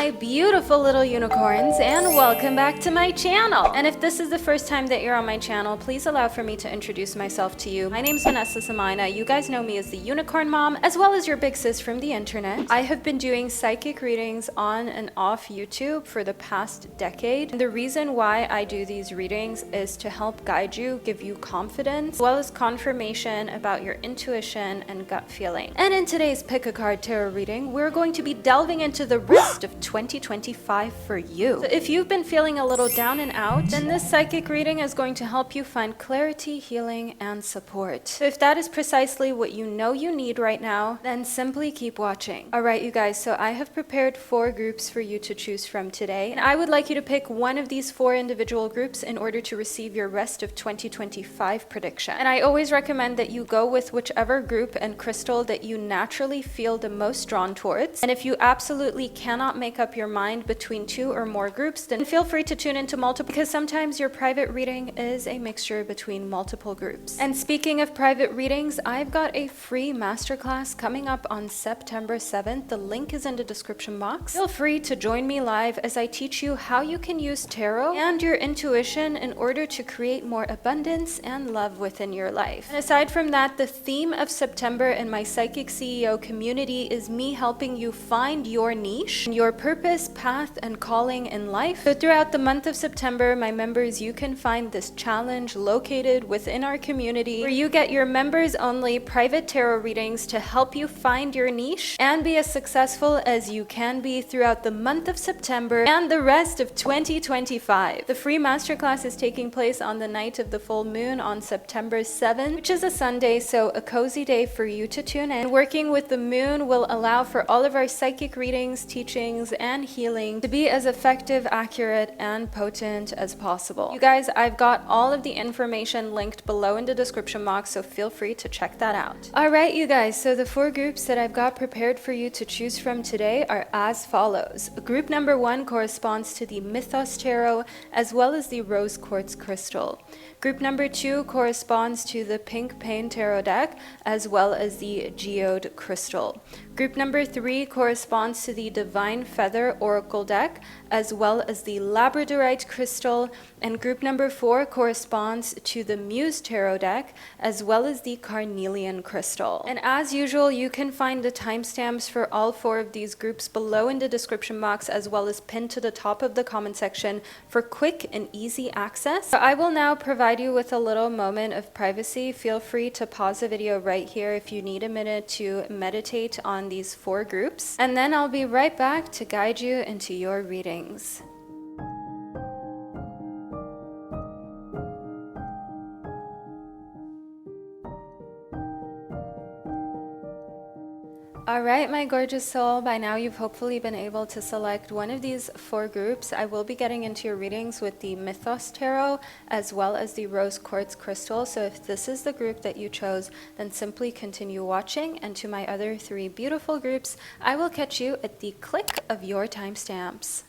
my beautiful little unicorns, and welcome back to my channel. And if this is the first time that you're on my channel, please allow for me to introduce myself to you. My name's Vanessa Somuayina. You guys know me as the unicorn mom, as well as your big sis from the internet. I have been doing psychic readings on and off YouTube for the past decade. And the reason why I do these readings is to help guide you, give you confidence, as well as confirmation about your intuition and gut feeling. And in today's Pick a Card Tarot reading, we're going to be delving into the rest of 2025 for you. So if you've been feeling a little down and out, then this psychic reading is going to help you find clarity, healing, and support. So if that is precisely what you know you need right now, then simply keep watching. All right, you guys, so I have prepared 4 groups for you to choose from today, and I would like you to pick one of these 4 individual groups in order to receive your rest of 2025 prediction. And I always recommend that you go with whichever group and crystal that you naturally feel the most drawn towards. And if you absolutely cannot make up your mind between 2 or more groups, then feel free to tune into multiple, because sometimes your private reading is a mixture between multiple groups. And speaking of private readings, I've got a free masterclass coming up on September 7th. The link is in the description box. Feel free to join me live as I teach you how you can use tarot and your intuition in order to create more abundance and love within your life. And aside from that, the theme of September in my Psychic CEO community is me helping you find your niche, your purpose, path, and calling in life. So throughout the month of September, my members, you can find this challenge located within our community where you get your members only private tarot readings to help you find your niche and be as successful as you can be throughout the month of September and the rest of 2025. The free masterclass is taking place on the night of the full moon on September 7th, which is a Sunday, so a cozy day for you to tune in. Working with the moon will allow for all of our psychic readings, teachings, and healing to be as effective, accurate, and potent as possible. You guys, I've got all of the information linked below in the description box, so feel free to check that out. All right, you guys, so the 4 groups that I've got prepared for you to choose from today are as follows. Group number 1 corresponds to the Mythos Tarot, as well as the Rose Quartz Crystal. Group number 2 corresponds to the Pink Pain Tarot deck, as well as the Geode Crystal. Group number 3 corresponds to the Divine Feather Oracle deck, as well as the Labradorite Crystal, and group number 4 corresponds to the Muse Tarot deck, as well as the Carnelian Crystal. And as usual, you can find the timestamps for all 4 of these groups below in the description box, as well as pinned to the top of the comment section for quick and easy access. So I will now provide you with a little moment of privacy. Feel free to pause the video right here if you need a minute to meditate on these 4 groups, and then I'll be right back to guide you into your readings. Alright, my gorgeous soul, by now you've hopefully been able to select one of these 4 groups. I will be getting into your readings with the Mythos Tarot as well as the Rose Quartz Crystal, so if this is the group that you chose, then simply continue watching, and to my other 3 beautiful groups, I will catch you at the click of your timestamps.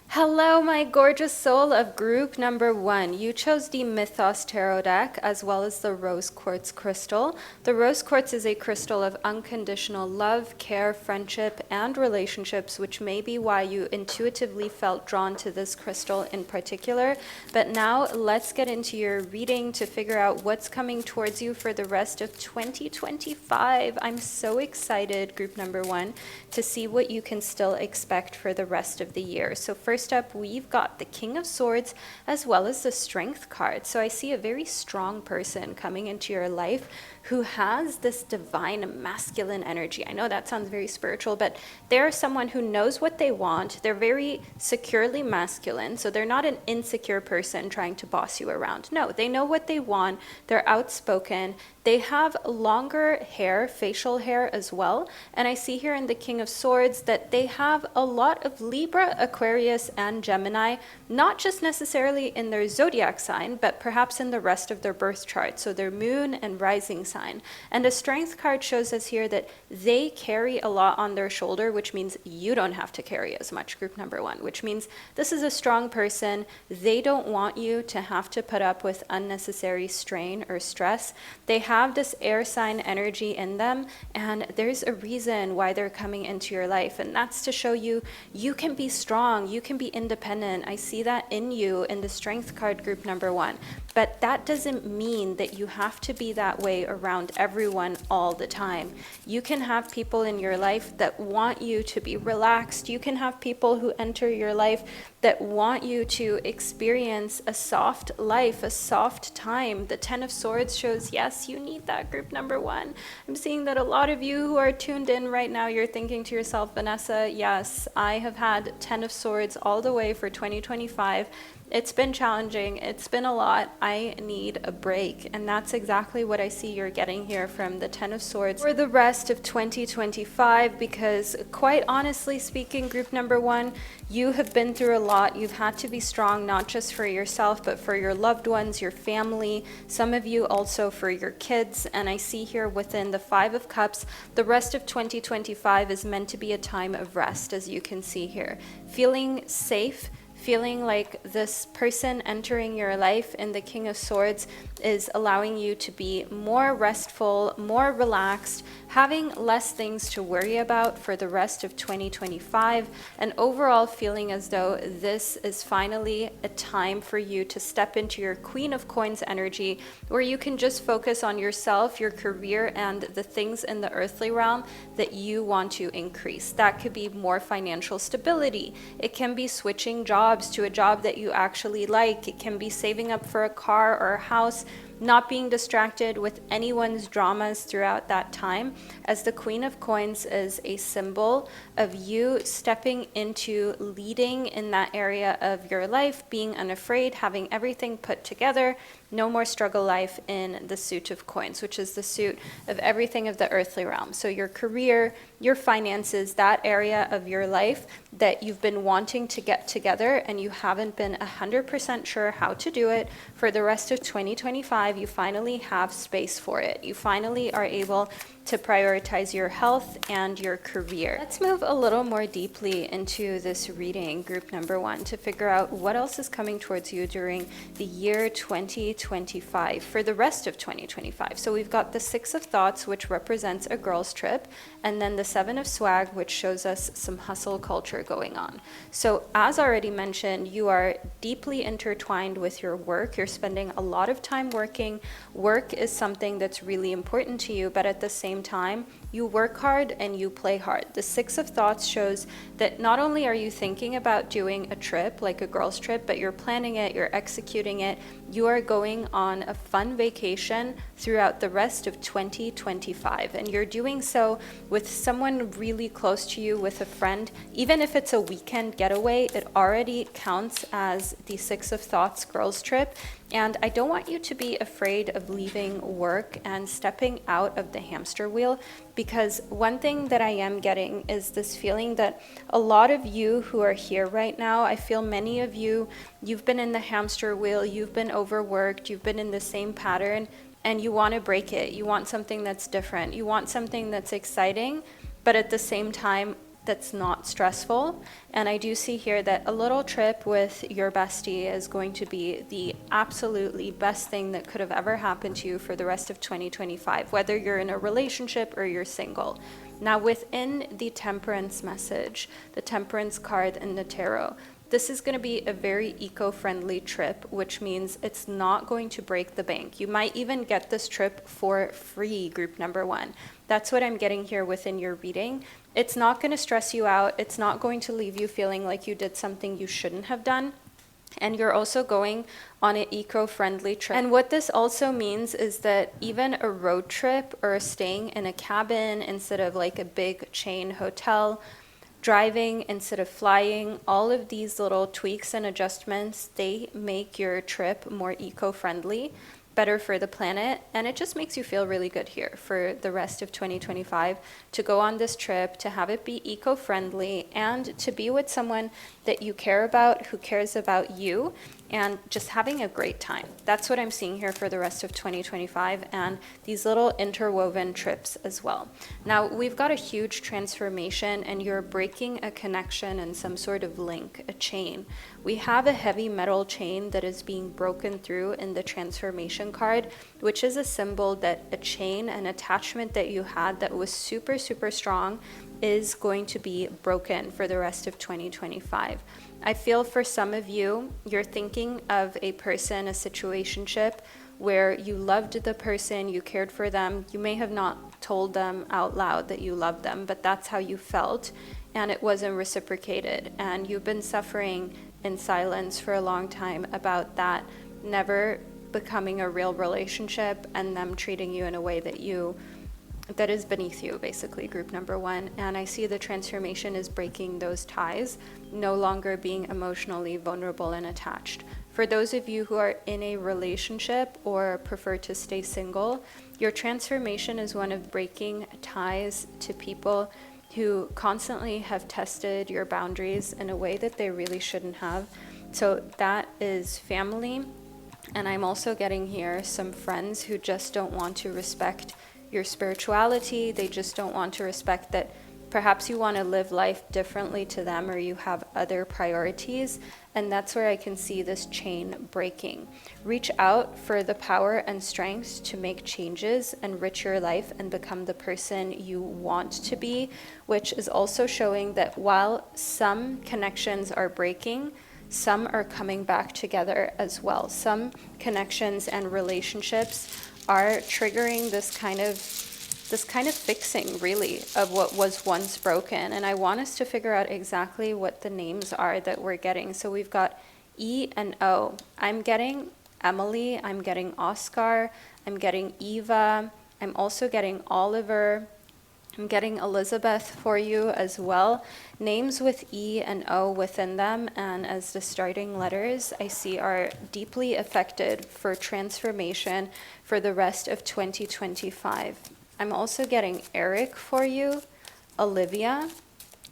Hello, my gorgeous soul of group number 1. You chose the Mythos Tarot deck as well as the Rose Quartz Crystal. The Rose Quartz is a crystal of unconditional love, care, friendship, and relationships, which may be why you intuitively felt drawn to this crystal in particular. But now let's get into your reading to figure out what's coming towards you for the rest of 2025. I'm so excited, group number 1, to see what you can still expect for the rest of the year. So first up, we've got the King of Swords as well as the Strength card. So I see a very strong person coming into your life who has this divine masculine energy. I know that sounds very spiritual, but they're someone who knows what they want. They're very securely masculine, so they're not an insecure person trying to boss you around. No, they know what they want. They're outspoken. They have longer hair, facial hair as well. And I see here in the King of Swords that they have a lot of Libra, Aquarius, and Gemini, not just necessarily in their zodiac sign, but perhaps in the rest of their birth chart, so their moon and rising sign. And the Strength card shows us here that they carry a lot on their shoulder, which means you don't have to carry as much, group number 1, which means this is a strong person. They don't want you to have to put up with unnecessary strain or stress. They have this air sign energy in them, and there's a reason why they're coming into your life, and that's to show you you can be strong, you can be independent. I see that in you in the strength card, group number 1. But that doesn't mean that you have to be that way around everyone all the time. You can have people in your life that want you to be relaxed. You can have people who enter your life that want you to experience a soft life, a soft time. The 10 of Swords shows, yes, you need that, group number 1. I'm seeing that a lot of you who are tuned in right now, you're thinking to yourself, Vanessa, yes, I have had 10 of Swords all the way for 2025. It's been challenging. It's been a lot. I need a break. And that's exactly what I see you're getting here from the 10 of Swords for the rest of 2025, because quite honestly speaking, group number 1, you have been through a lot. You've had to be strong, not just for yourself, but for your loved ones, your family, some of you also for your kids. And I see here within the 5 of Cups, the rest of 2025 is meant to be a time of rest, as you can see here. Feeling safe, feeling like this person entering your life in the King of Swords is allowing you to be more restful, more relaxed, having less things to worry about for the rest of 2025, and overall feeling as though this is finally a time for you to step into your Queen of Coins energy, where you can just focus on yourself, your career, and the things in the earthly realm that you want to increase. That could be more financial stability. It can be switching jobs to a job that you actually like. It can be saving up for a car or a house, not being distracted with anyone's dramas throughout that time, as the Queen of Coins is a symbol of you stepping into leading in that area of your life, being unafraid, having everything put together. No more struggle life in the suit of coins, which is the suit of everything of the earthly realm. So your career, your finances, that area of your life that you've been wanting to get together and you haven't been 100% sure how to do it for the rest of 2025, you finally have space for it. You finally are able to prioritize your health and your career. Let's move a little more deeply into this reading, group number 1, to figure out what else is coming towards you during the year 2025 for the rest of 2025. So we've got the 6 of Thoughts, which represents a girl's trip, and then the 7 of Swag, which shows us some hustle culture going on. So as already mentioned, you are deeply intertwined with your work. You're spending a lot of time working. Work is something that's really important to you, but at the same time, you work hard and you play hard. The 6 of Thoughts shows that not only are you thinking about doing a trip, like a girl's trip, but you're planning it, you're executing it. You are going on a fun vacation throughout the rest of 2025. And you're doing so with someone really close to you, with a friend. Even if it's a weekend getaway, it already counts as the 6 of Thoughts girl's trip. And I don't want you to be afraid of leaving work and stepping out of the hamster wheel, because one thing that I am getting is this feeling that a lot of you who are here right now, I feel many of you, you've been in the hamster wheel, you've been overworked, you've been in the same pattern, and you want to break it. You want something that's different. You want something that's exciting, but at the same time, that's not stressful. And I do see here that a little trip with your bestie is going to be the absolutely best thing that could have ever happened to you for the rest of 2025, whether you're in a relationship or you're single. Now, within the Temperance message, the Temperance card in the tarot, this is going to be a very eco-friendly trip, which means it's not going to break the bank. You might even get this trip for free, group number 1. That's what I'm getting here within your reading. It's not going to stress you out. It's not going to leave you feeling like you did something you shouldn't have done. And you're also going on an eco-friendly trip. And what this also means is that even a road trip or staying in a cabin instead of like a big chain hotel, driving instead of flying, all of these little tweaks and adjustments, they make your trip more eco-friendly, better for the planet, and it just makes you feel really good here for the rest of 2025 to go on this trip, to have it be eco-friendly, and to be with someone that you care about, who cares about you. and just having a great time. That's what I'm seeing here for the rest of 2025, and these little interwoven trips as well. Now, we've got a huge transformation, and you're breaking a connection and some sort of link, a chain. We have a heavy metal chain that is being broken through in the transformation card, which is a symbol that a chain, an attachment that you had that was super, super strong, is going to be broken for the rest of 2025. I feel for some of you, you're thinking of a person, a situationship, where you loved the person, you cared for them. You may have not told them out loud that you loved them, but that's how you felt, and it wasn't reciprocated. And you've been suffering in silence for a long time about that never becoming a real relationship and them treating you in a way that is beneath you, basically, group number one. And I see the transformation is breaking those ties, no longer being emotionally vulnerable and attached. For those of you who are in a relationship or prefer to stay single, your transformation is one of breaking ties to people who constantly have tested your boundaries in a way that they really shouldn't have. So that is family. And I'm also getting here some friends who just don't want to respect your spirituality. They just don't want to respect that perhaps you want to live life differently to them, or you have other priorities. And that's where I can see this chain breaking. Reach out for the power and strength to make changes, enrich your life, and become the person you want to be, which is also showing that while some connections are breaking, some are coming back together as well. Some connections and relationships are triggering this kind of fixing, really, of what was once broken. And I want us to figure out exactly what the names are that we're getting. So we've got E and O. I'm getting Emily, I'm getting Oscar, I'm getting Eva, I'm also getting Oliver, I'm getting Elizabeth for you as well. Names with E and O within them, and as the starting letters, I see are deeply affected for transformation for the rest of 2025. I'm also getting Eric for you, Olivia,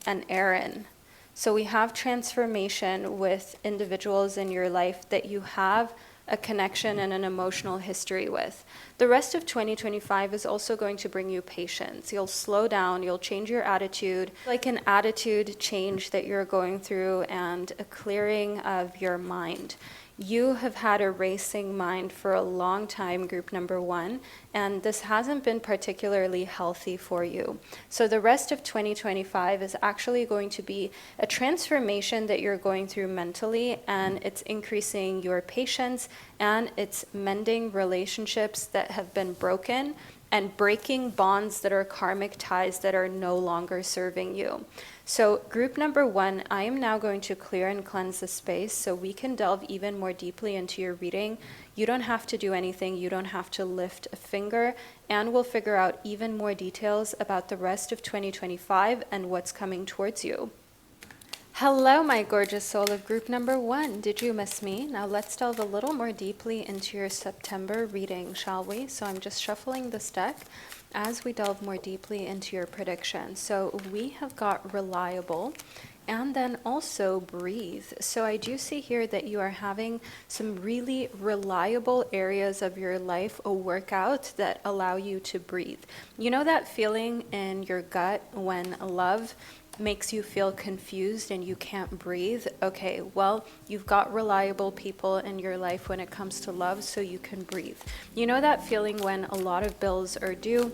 and Aaron. So we have transformation with individuals in your life that you have a connection and an emotional history with. The rest of 2025 is also going to bring you patience. You'll slow down, you'll change your attitude, like an attitude change that you're going through, and a clearing of your mind. You have had a racing mind for a long time, group number one, and this hasn't been particularly healthy for you. So the rest of 2025 is actually going to be a transformation that you're going through mentally, and it's increasing your patience, and it's mending relationships that have been broken and breaking bonds that are karmic ties that are no longer serving you. So group number one, I am now going to clear and cleanse the space so we can delve even more deeply into your reading. You don't have to do anything. You don't have to lift a finger, and we'll figure out even more details about the rest of 2025 and what's coming towards you. Hello, my gorgeous soul of group number one. Did you miss me? Now let's delve a little more deeply into your September reading, shall we? So I'm just shuffling this deck as we delve more deeply into your prediction. So we have got reliable, and then also breathe. So I do see here that you are having some really reliable areas of your life a workout that allow you to breathe. You know that feeling in your gut when love makes you feel confused and you can't breathe? Okay, well, you've got reliable people in your life when it comes to love, so you can breathe. You know that feeling when a lot of bills are due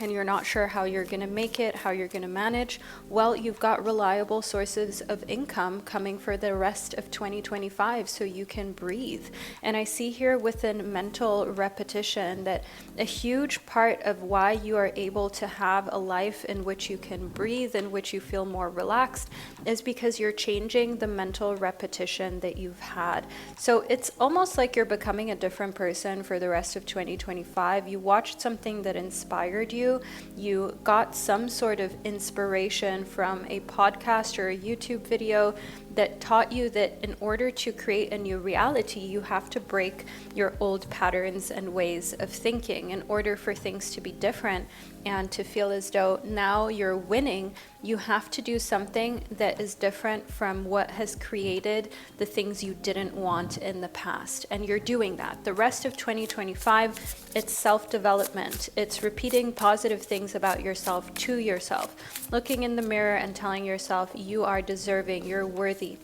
and you're not sure how you're going to make it, how you're going to manage? Well, you've got reliable sources of income coming for the rest of 2025, so you can breathe. And I see here within mental repetition that a huge part of why you are able to have a life in which you can breathe, in which you feel more relaxed, is because you're changing the mental repetition that you've had. So it's almost like you're becoming a different person for the rest of 2025. You watched something that inspired you. You got some sort of inspiration from a podcast or a YouTube video that taught you that in order to create a new reality, you have to break your old patterns and ways of thinking. In order for things to be different, and to feel as though now you're winning, you have to do something that is different from what has created the things you didn't want in the past. And you're doing that. The rest of 2025, it's self-development. It's repeating positive things about yourself to yourself, looking in the mirror and telling yourself you are deserving, you're worthy,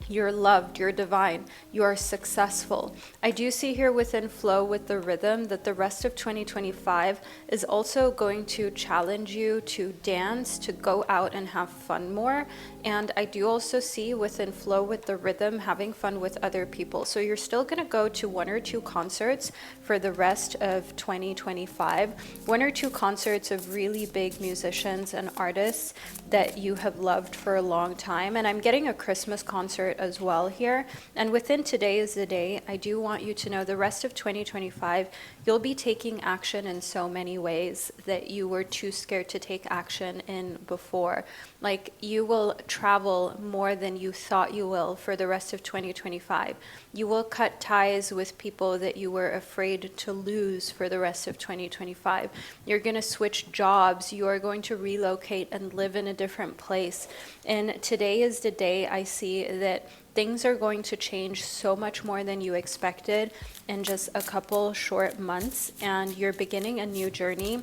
you're loved, you're divine, you are successful. I do see here within flow with the rhythm that the rest of 2025 is also going to challenge you to dance, to go out and have fun more. And I do also see within flow with the rhythm having fun with other people. So you're still going to go to 1 or 2 concerts for the rest of 2025. 1 or 2 concerts of really big musicians and artists that you have loved for a long time. And I'm getting a Christmas concert as well here. And within today is the day, I do want you to know the rest of 2025, you'll be taking action in so many ways that you were too scared to take action in before. Like you will travel more than you thought you will for the rest of 2025. You will cut ties with people that you were afraid to lose for the rest of 2025. You're going to switch jobs. You are going to relocate and live in a different place. And today is the day I see that things are going to change so much more than you expected in just a couple short months, and you're beginning a new journey.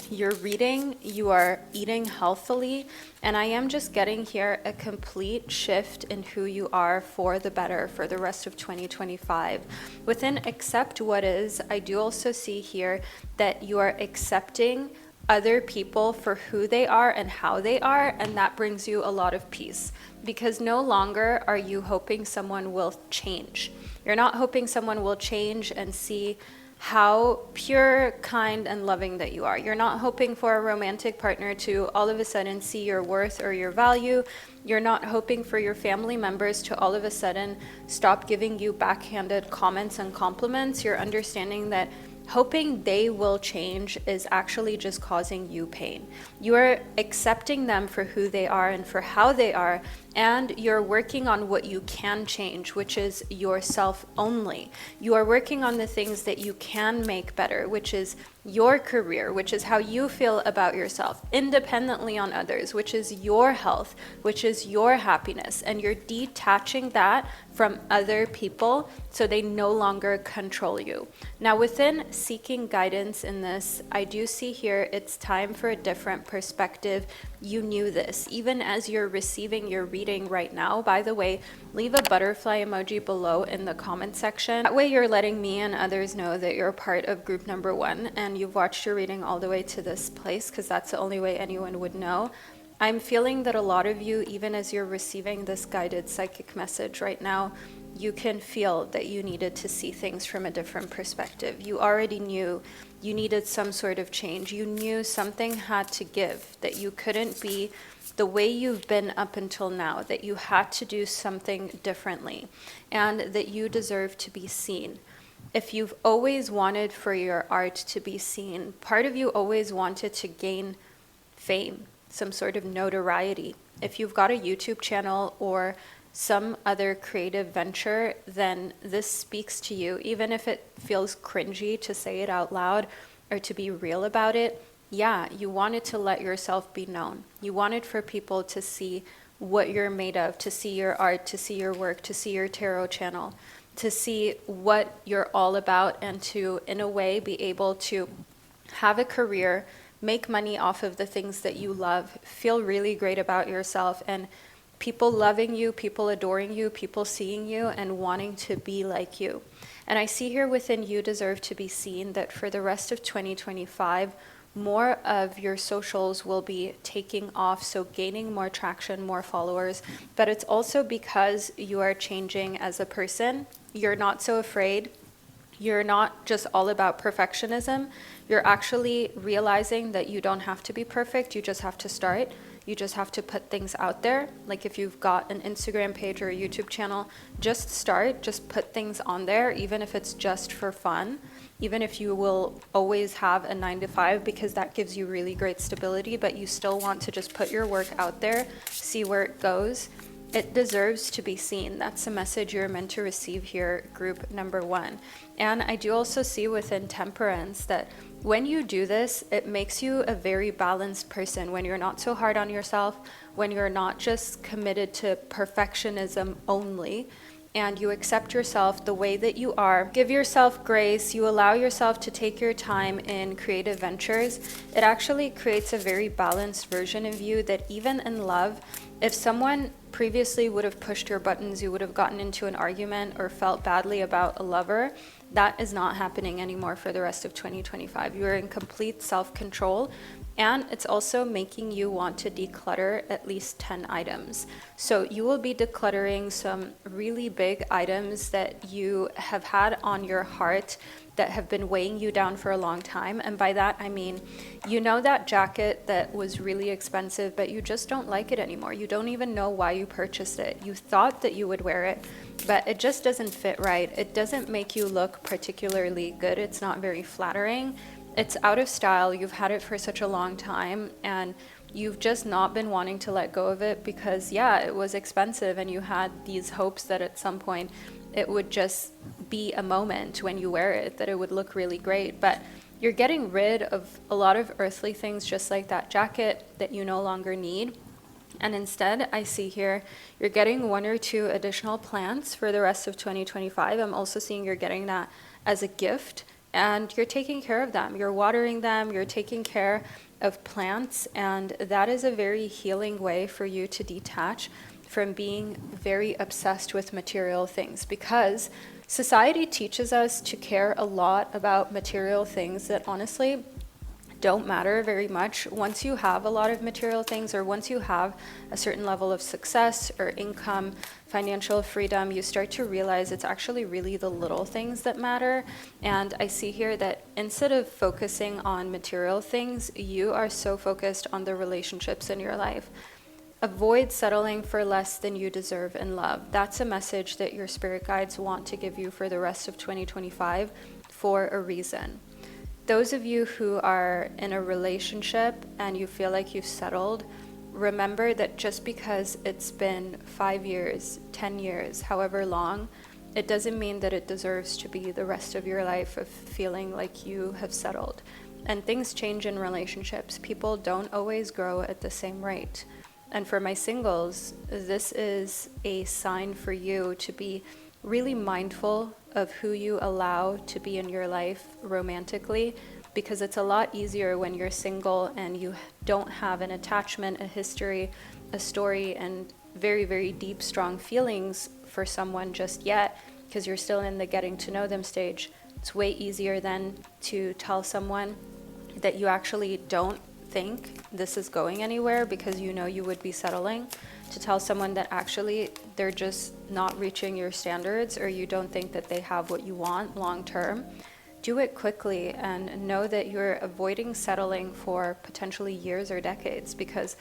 You're reading, you are eating healthily, and I am just getting here a complete shift in who you are for the better for the rest of 2025. Within accept what is, I do also see here that you are accepting other people for who they are and how they are, and that brings you a lot of peace, because no longer are you hoping someone will change. You're not hoping someone will change and see how pure, kind, and loving that you are. You're not hoping for a romantic partner to all of a sudden see your worth or your value. You're not hoping for your family members to all of a sudden stop giving you backhanded comments and compliments. You're understanding that hoping they will change is actually just causing you pain. You are accepting them for who they are and for how they are, and you're working on what you can change, which is yourself only. You are working on the things that you can make better, which is your career, which is how you feel about yourself, independently on others, which is your health, which is your happiness. And you're detaching that from other people so they no longer control you. Now, within seeking guidance in this, I do see here it's time for a different perspective. You knew this. Even as you're receiving your reading right now, by the way, leave a butterfly emoji below in the comment section. That way you're letting me and others know that you're part of group number 1 and you've watched your reading all the way to this place, because that's the only way anyone would know. I'm feeling that a lot of you, even as you're receiving this guided psychic message right now, you can feel that you needed to see things from a different perspective. You already knew you needed some sort of change. You knew something had to give, that you couldn't be the way you've been up until now, that you had to do something differently, and that you deserve to be seen. If you've always wanted for your art to be seen, part of you always wanted to gain fame, some sort of notoriety. If you've got a YouTube channel or some other creative venture, then this speaks to you, even if it feels cringy to say it out loud or to be real about it. Yeah, you wanted to let yourself be known. You wanted for people to see what you're made of, to see your art, to see your work, to see your tarot channel, to see what you're all about, and to, in a way, be able to have a career, make money off of the things that you love, feel really great about yourself, and people loving you, people adoring you, people seeing you and wanting to be like you. And I see here within you deserve to be seen that for the rest of 2025, more of your socials will be taking off, so gaining more traction, more followers. But it's also because you are changing as a person. You're not so afraid. You're not just all about perfectionism. You're actually realizing that you don't have to be perfect. You just have to start. You just have to put things out there. Like if you've got an Instagram page or a YouTube channel, just start, just put things on there, even if it's just for fun, even if you will always have a 9-to-5, because that gives you really great stability, but you still want to just put your work out there, see where it goes. It deserves to be seen. That's the message you're meant to receive here, group number 1. And I do also see within temperance that When you do this, it makes you a very balanced person when you're not so hard on yourself, when you're not just committed to perfectionism only, and you accept yourself the way that you are. Give yourself grace, you allow yourself to take your time in creative ventures. It actually creates a very balanced version of you that even in love, if someone previously would have pushed your buttons, you would have gotten into an argument or felt badly about a lover, that is not happening anymore for the rest of 2025. You are in complete self-control, and it's also making you want to declutter at least 10 items. So you will be decluttering some really big items that you have had on your heart that have been weighing you down for a long time. And by that, I mean, you know that jacket that was really expensive, but you just don't like it anymore. You don't even know why you purchased it. You thought that you would wear it, but it just doesn't fit right. It doesn't make you look particularly good. It's not very flattering. It's out of style. You've had it for such a long time, and you've just not been wanting to let go of it because, yeah, it was expensive, and you had these hopes that at some point it would just be a moment when you wear it, that it would look really great. But you're getting rid of a lot of earthly things, just like that jacket that you no longer need. And instead, I see here, you're getting 1 or 2 additional plants for the rest of 2025. I'm also seeing you're getting that as a gift, and you're taking care of them. You're watering them, you're taking care of plants, and that is a very healing way for you to detach from being very obsessed with material things, because society teaches us to care a lot about material things that honestly don't matter very much. Once you have a lot of material things, or once you have a certain level of success or income, financial freedom, you start to realize it's actually really the little things that matter. And I see here that instead of focusing on material things, you are so focused on the relationships in your life. Avoid settling for less than you deserve in love. That's a message that your spirit guides want to give you for the rest of 2025 for a reason. Those of you who are in a relationship and you feel like you've settled, remember that just because it's been 5 years, 10 years, however long, it doesn't mean that it deserves to be the rest of your life of feeling like you have settled. And things change in relationships. People don't always grow at the same rate. And for my singles, this is a sign for you to be really mindful of who you allow to be in your life romantically, because it's a lot easier when you're single and you don't have an attachment, a history, a story, and very, very deep, strong feelings for someone just yet, because you're still in the getting to know them stage. It's way easier then to tell someone that you actually don't think this is going anywhere because you know you would be settling, to tell someone that actually they're just not reaching your standards, or you don't think that they have what you want long term. Do it quickly and know that you're avoiding settling for potentially years or decades, because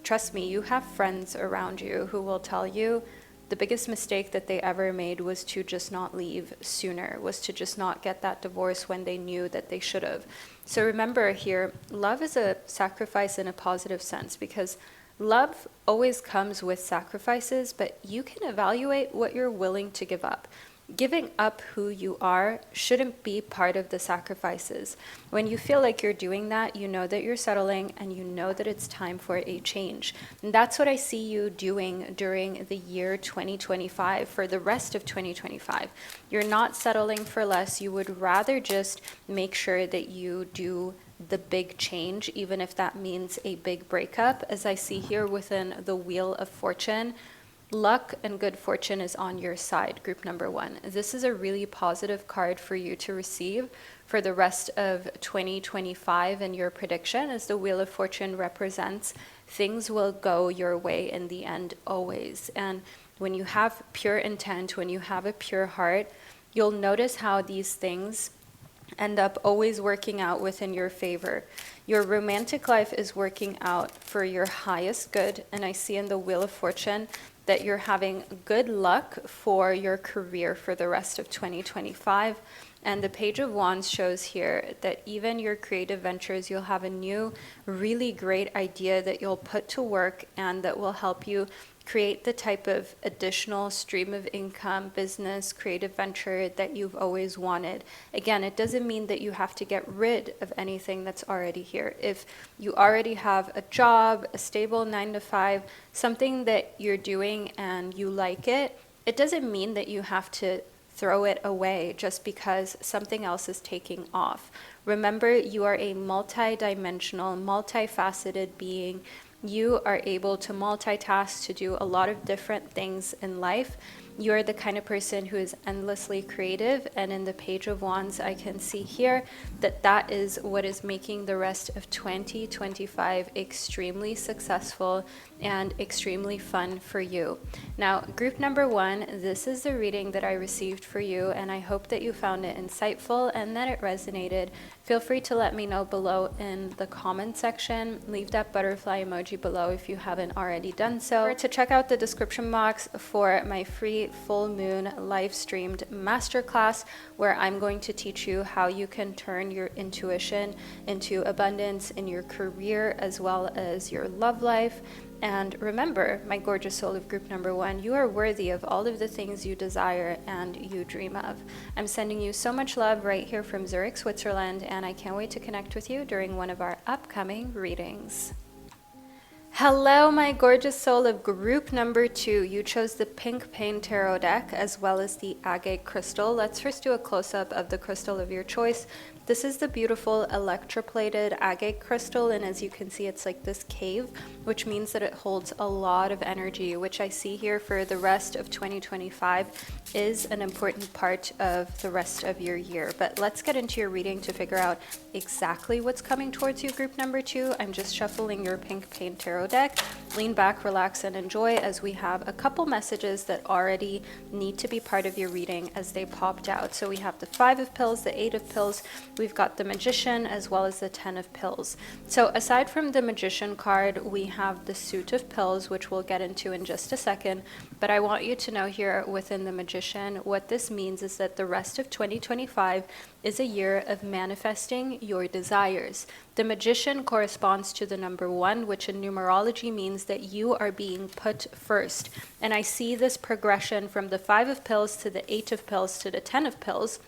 trust me, you have friends around you who will tell you the biggest mistake that they ever made was to just not leave sooner, was to just not get that divorce when they knew that they should have. So remember here, love is a sacrifice in a positive sense, because love always comes with sacrifices, but you can evaluate what you're willing to give up. Giving up who you are shouldn't be part of the sacrifices. When you feel like you're doing that, you know that you're settling, and you know that it's time for a change. And that's what I see you doing during the year 2025, for the rest of 2025. You're not settling for less. You would rather just make sure that you do the big change, even if that means a big breakup, as I see here within the Wheel of Fortune. Luck and good fortune is on your side, group number 1. This is a really positive card for you to receive for the rest of 2025 in your prediction, as the Wheel of Fortune represents things will go your way in the end always. And when you have pure intent, when you have a pure heart, you'll notice how these things end up always working out within your favor. Your romantic life is working out for your highest good, and I see in the Wheel of Fortune that you're having good luck for your career for the rest of 2025. And the Page of Wands shows here that even your creative ventures, you'll have a new, really great idea that you'll put to work and that will help you create the type of additional stream of income, business, creative venture that you've always wanted. Again, it doesn't mean that you have to get rid of anything that's already here. If you already have a job, a stable 9 to 5, something that you're doing and you like it, it doesn't mean that you have to throw it away just because something else is taking off. Remember, you are a multi-dimensional, multifaceted being. You are able to multitask, to do a lot of different things in life. You're the kind of person who is endlessly creative, and in the Page of Wands, I can see here that that is what is making the rest of 2025 extremely successful and extremely fun for you. Now, group number 1, this is the reading that I received for you, and I hope that you found it insightful and that it resonated. Feel free to let me know below in the comment section. Leave that butterfly emoji below if you haven't already done so. Or to check out the description box for my free full moon live streamed masterclass, where I'm going to teach you how you can turn your intuition into abundance in your career as well as your love life. And remember, my gorgeous soul of group number 1, you are worthy of all of the things you desire and you dream of. I'm sending you so much love right here from Zurich, Switzerland, and I can't wait to connect with you during one of our upcoming readings. Hello, my gorgeous soul of group number 2. You chose the Pink Pain Tarot deck as well as the agate crystal. Let's first do a close-up of the crystal of your choice. This is the beautiful electroplated agate crystal, and as you can see, it's like this cave, which means that it holds a lot of energy, which I see here for the rest of 2025 is an important part of the rest of your year. But let's get into your reading to figure out exactly what's coming towards you, group number 2. I'm just shuffling your Pink Pain Tarot deck. Lean back, relax, and enjoy as we have a couple messages that already need to be part of your reading as they popped out. So we have the 5 of Pills, the 8 of Pills, we've got the Magician, as well as the 10 of Pills. So aside from the Magician card, we have the Suit of Pills, which we'll get into in just a second. But I want you to know here within the Magician, what this means is that the rest of 2025 is a year of manifesting your desires. The Magician corresponds to the number 1, which in numerology means that you are being put first. And I see this progression from the 5 of Pills to the 8 of Pills to the 10 of Pills.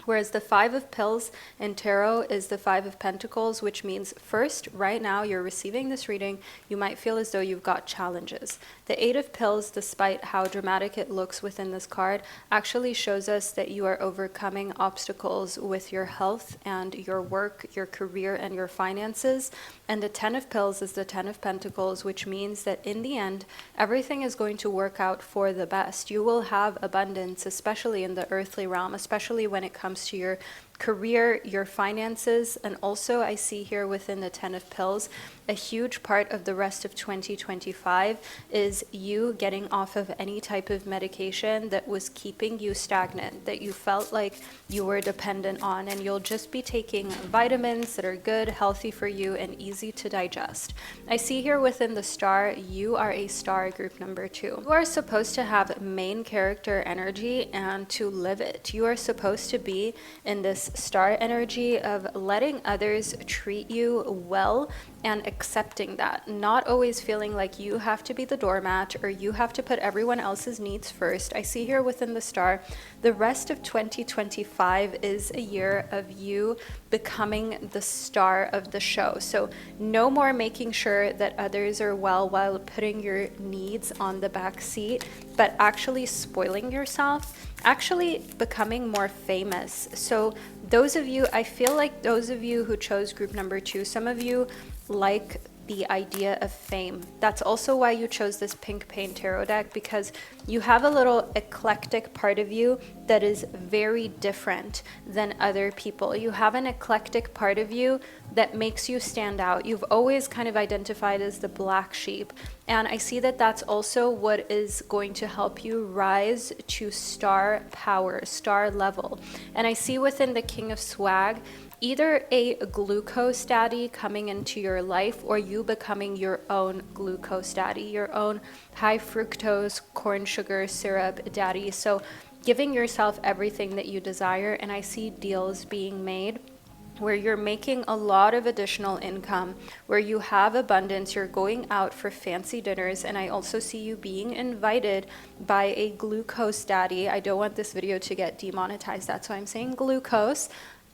Whereas the 5 of Pills in tarot is the 5 of Pentacles, which means first, right now, you're receiving this reading, you might feel as though you've got challenges. The 8 of Pills, despite how dramatic it looks within this card, actually shows us that you are overcoming obstacles with your health and your work, your career, and your finances. And the 10 of Pills is the 10 of Pentacles, which means that in the end, everything is going to work out for the best. You will have abundance, especially in the earthly realm, especially when it comes to your career, your finances, and also I see here within the 10 of Pills, a huge part of the rest of 2025 is you getting off of any type of medication that was keeping you stagnant, that you felt like you were dependent on, and you'll just be taking vitamins that are good, healthy for you, and easy to digest. I see here within the star, you are a star, group number 2. You are supposed to have main character energy and to live it. You are supposed to be in this star energy of letting others treat you well and accepting that, not always feeling like you have to be the doormat or you have to put everyone else's needs first. I see here within the star, the rest of 2025 is a year of you becoming the star of the show. So no more making sure that others are well while putting your needs on the back seat, but actually spoiling yourself, actually becoming more famous. So those of you, I feel like those of you who chose group number 2, some of you like the idea of fame. That's also why you chose this Pink Pain Tarot deck, because you have a little eclectic part of you that is very different than other people. You have an eclectic part of you that makes you stand out. You've always kind of identified as the black sheep. And I see that that's also what is going to help you rise to star power, star level. And I see within the King of Swag, either a glucose daddy coming into your life or you becoming your own glucose daddy, your own high fructose corn sugar syrup daddy. So giving yourself everything that you desire. And I see deals being made where you're making a lot of additional income, where you have abundance, you're going out for fancy dinners, and I also see you being invited by a glucose daddy. I don't want this video to get demonetized, that's why I'm saying glucose.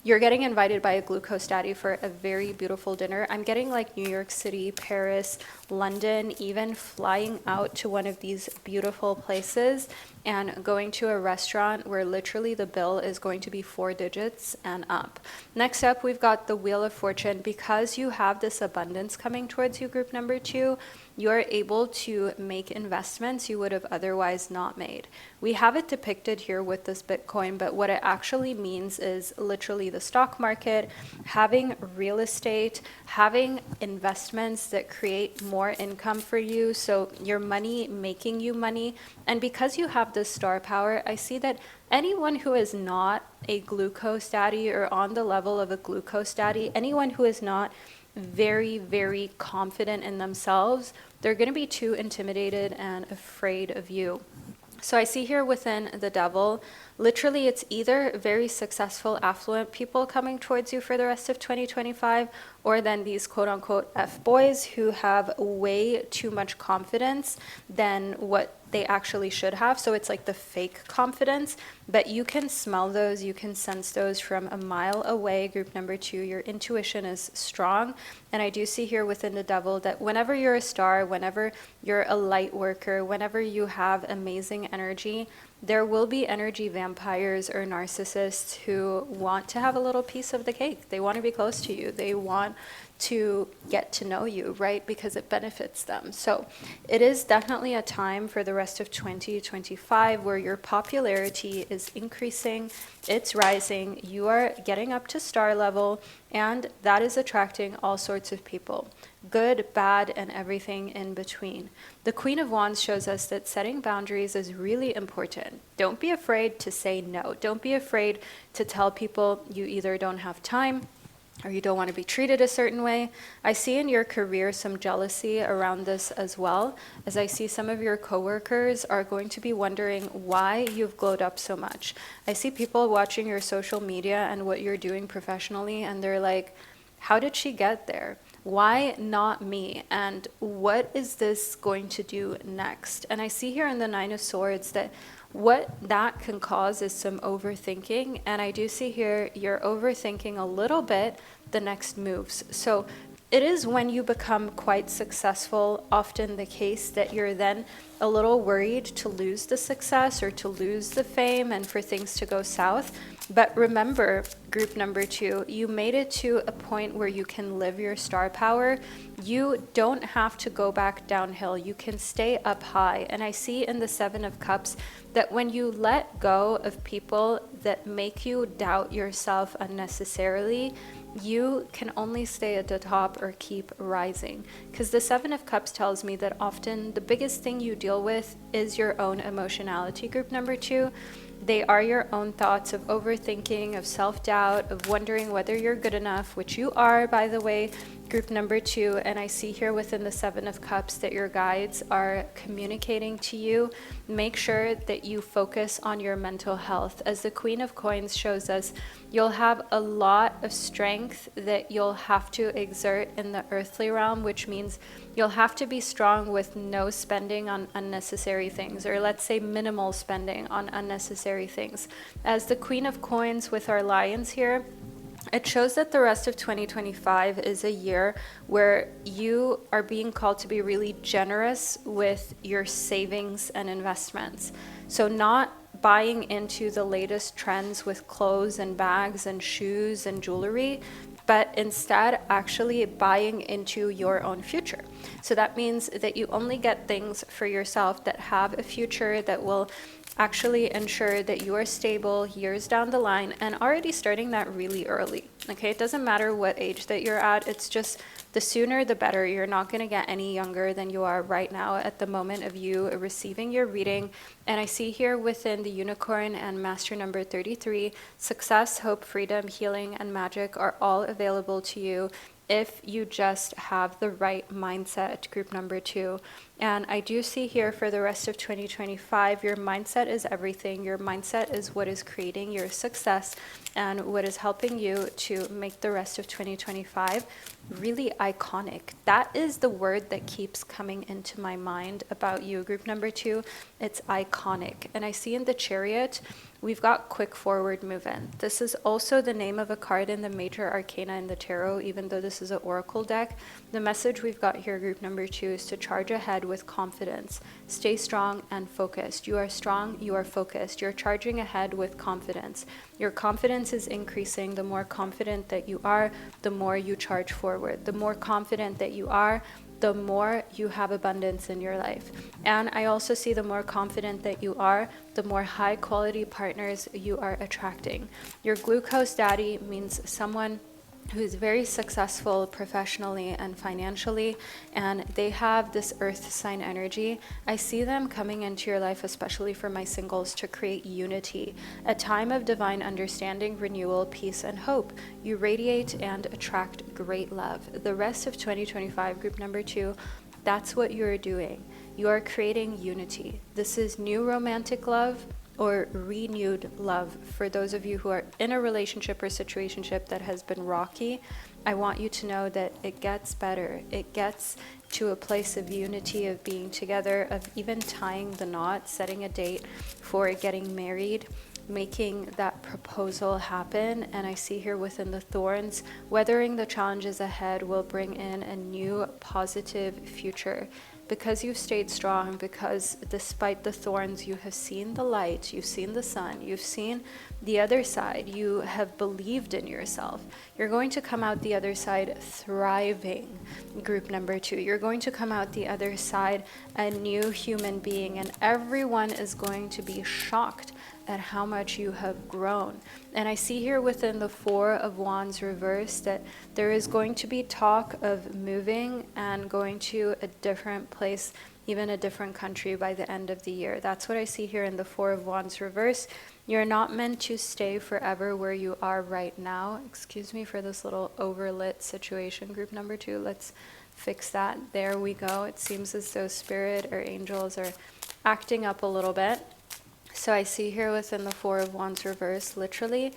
You're getting invited by a glucose daddy for a very beautiful dinner. I'm getting like New York City, Paris, London, even flying out to one of these beautiful places and going to a restaurant where literally the bill is going to be 4 digits and up. Next up, we've got the Wheel of Fortune. Because you have this abundance coming towards you, group number 2, you're able to make investments you would have otherwise not made. We have it depicted here with this Bitcoin, but what it actually means is literally the stock market, having real estate, having investments that create more income for you, so your money making you money. And because you have this star power, I see that anyone who is not a glucose daddy or on the level of a glucose daddy, anyone who is not very, very confident in themselves, they're going to be too intimidated and afraid of you. So I see here within the Devil, literally it's either very successful, affluent people coming towards you for the rest of 2025, or then these quote-unquote F-boys who have way too much confidence than what they actually should have. So it's like the fake confidence, but you can smell those, you can sense those from a mile away. Group number 2, your intuition is strong. And I do see here within the Devil that whenever you're a star, whenever you're a light worker, whenever you have amazing energy, there will be energy vampires or narcissists who want to have a little piece of the cake. They want to be close to you. They want to get to know you, right? Because it benefits them. So it is definitely a time for the rest of 2025 where your popularity is increasing, it's rising, you are getting up to star level, and that is attracting all sorts of people, good, bad, and everything in between. The Queen of Wands shows us that setting boundaries is really important. Don't be afraid to say no. Don't be afraid to tell people you either don't have time or you don't want to be treated a certain way. I see in your career some jealousy around this as well, as I see some of your coworkers are going to be wondering why you've glowed up so much. I see people watching your social media and what you're doing professionally, and they're like, how did she get there? Why not me? And what is this going to do next? And I see here in the 9 of Swords that what that can cause is some overthinking. And I do see here you're overthinking a little bit the next moves. So it is when you become quite successful, often the case that you're then a little worried to lose the success or to lose the fame and for things to go south. But remember, group number 2, you made it to a point where you can live your star power. You don't have to go back downhill. You can stay up high. And I see in the 7 of Cups that when you let go of people that make you doubt yourself unnecessarily, you can only stay at the top or keep rising. Because the 7 of Cups tells me that often the biggest thing you deal with is your own emotionality, group number 2. They are your own thoughts of overthinking, of self-doubt, of wondering whether you're good enough, which you are, by the way, group number 2. And I see here within the 7 of Cups that your guides are communicating to you. Make sure that you focus on your mental health. As the Queen of Coins shows us, you'll have a lot of strength that you'll have to exert in the earthly realm, which means you'll have to be strong with no spending on unnecessary things, or let's say minimal spending on unnecessary things. As the Queen of Coins with our lions here, it shows that the rest of 2025 is a year where you are being called to be really generous with your savings and investments. So not buying into the latest trends with clothes and bags and shoes and jewelry, but instead actually buying into your own future. So that means that you only get things for yourself that have a future, that will actually ensure that you are stable years down the line, and already starting that really early. Okay, it doesn't matter what age that you're at, it's just the sooner the better. You're not going to get any younger than you are right now at the moment of you receiving your reading. And I see here within the unicorn and master number 33, success, hope, freedom, healing, and magic are all available to you if you just have the right mindset, group number 2. And I do see here for the rest of 2025, your mindset is everything. Your mindset is what is creating your success and what is helping you to make the rest of 2025 really iconic. That is the word that keeps coming into my mind about you, group number 2. It's iconic. And I see in the Chariot, we've got quick forward movement. This is also the name of a card in the major arcana in the tarot, even though this is an oracle deck. The message we've got here, group number 2, is to charge ahead with confidence. Stay strong and focused. You are strong, you are focused. You're charging ahead with confidence. Your confidence is increasing. The more confident that you are, the more you charge forward. The more confident that you are, the more you have abundance in your life. And I also see the more confident that you are, the more high quality partners you are attracting. Your glucose daddy means someone who's very successful professionally and financially, and they have this earth sign energy. I see them coming into your life, especially for my singles, to create unity, a time of divine understanding, renewal, peace, and hope. You radiate and attract great love. The rest of 2025, group number 2, that's what you're doing. You are creating unity. This is new romantic love or renewed love. For those of you who are in a relationship or situationship that has been rocky, I want you to know that it gets better. It gets to a place of unity, of being together, of even tying the knot, setting a date for getting married, making that proposal happen. And I see here within the thorns, weathering the challenges ahead will bring in a new positive future. Because you've stayed strong, because despite the thorns, you have seen the light, you've seen the sun, you've seen the other side, you have believed in yourself. You're going to come out the other side thriving, group number 2. You're going to come out the other side a new human being, and everyone is going to be shocked at how much you have grown. And I see here within the 4 of Wands reversed that there is going to be talk of moving and going to a different place, even a different country by the end of the year. That's what I see here in the 4 of Wands reverse. You're not meant to stay forever where you are right now. Excuse me for this little overlit situation, group number 2. Let's fix that. There we go. It seems as though spirit or angels are acting up a little bit. So I see here within the 4 of Wands reverse, literally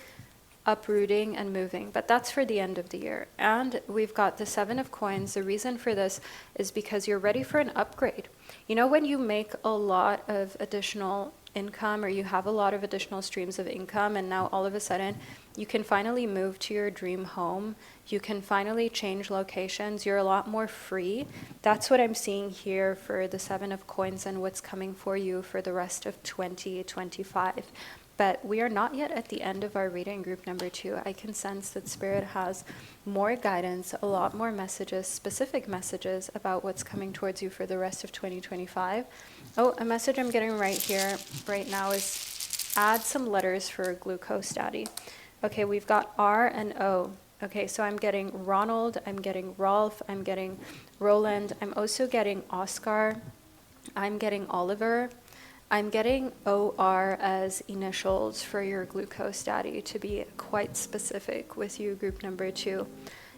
uprooting and moving, but that's for the end of the year. And we've got the 7 of coins. The reason for this is because you're ready for an upgrade. You know, when you make a lot of additional income, or you have a lot of additional streams of income, and now all of a sudden you can finally move to your dream home, you can finally change locations, you're a lot more free. That's what I'm seeing here for the 7 of coins and what's coming for you for the rest of 2025. But we are not yet at the end of our reading, group number 2. I can sense that Spirit has more guidance, a lot more messages, specific messages about what's coming towards you for the rest of 2025. Oh, a message I'm getting right here, right now is add some letters for glucose daddy. Okay, we've got R and O. Okay, so I'm getting Ronald, I'm getting Rolf, I'm getting Roland, I'm also getting Oscar, I'm getting Oliver. I'm getting OR as initials for your glucose daddy, to be quite specific with you, group number 2.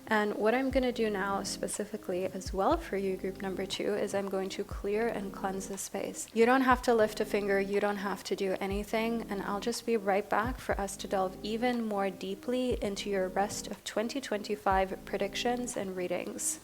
And what I'm going to do now specifically as well for you, group number 2, is I'm going to clear and cleanse the space. You don't have to lift a finger, you don't have to do anything, and I'll just be right back for us to delve even more deeply into your rest of 2025 predictions and readings.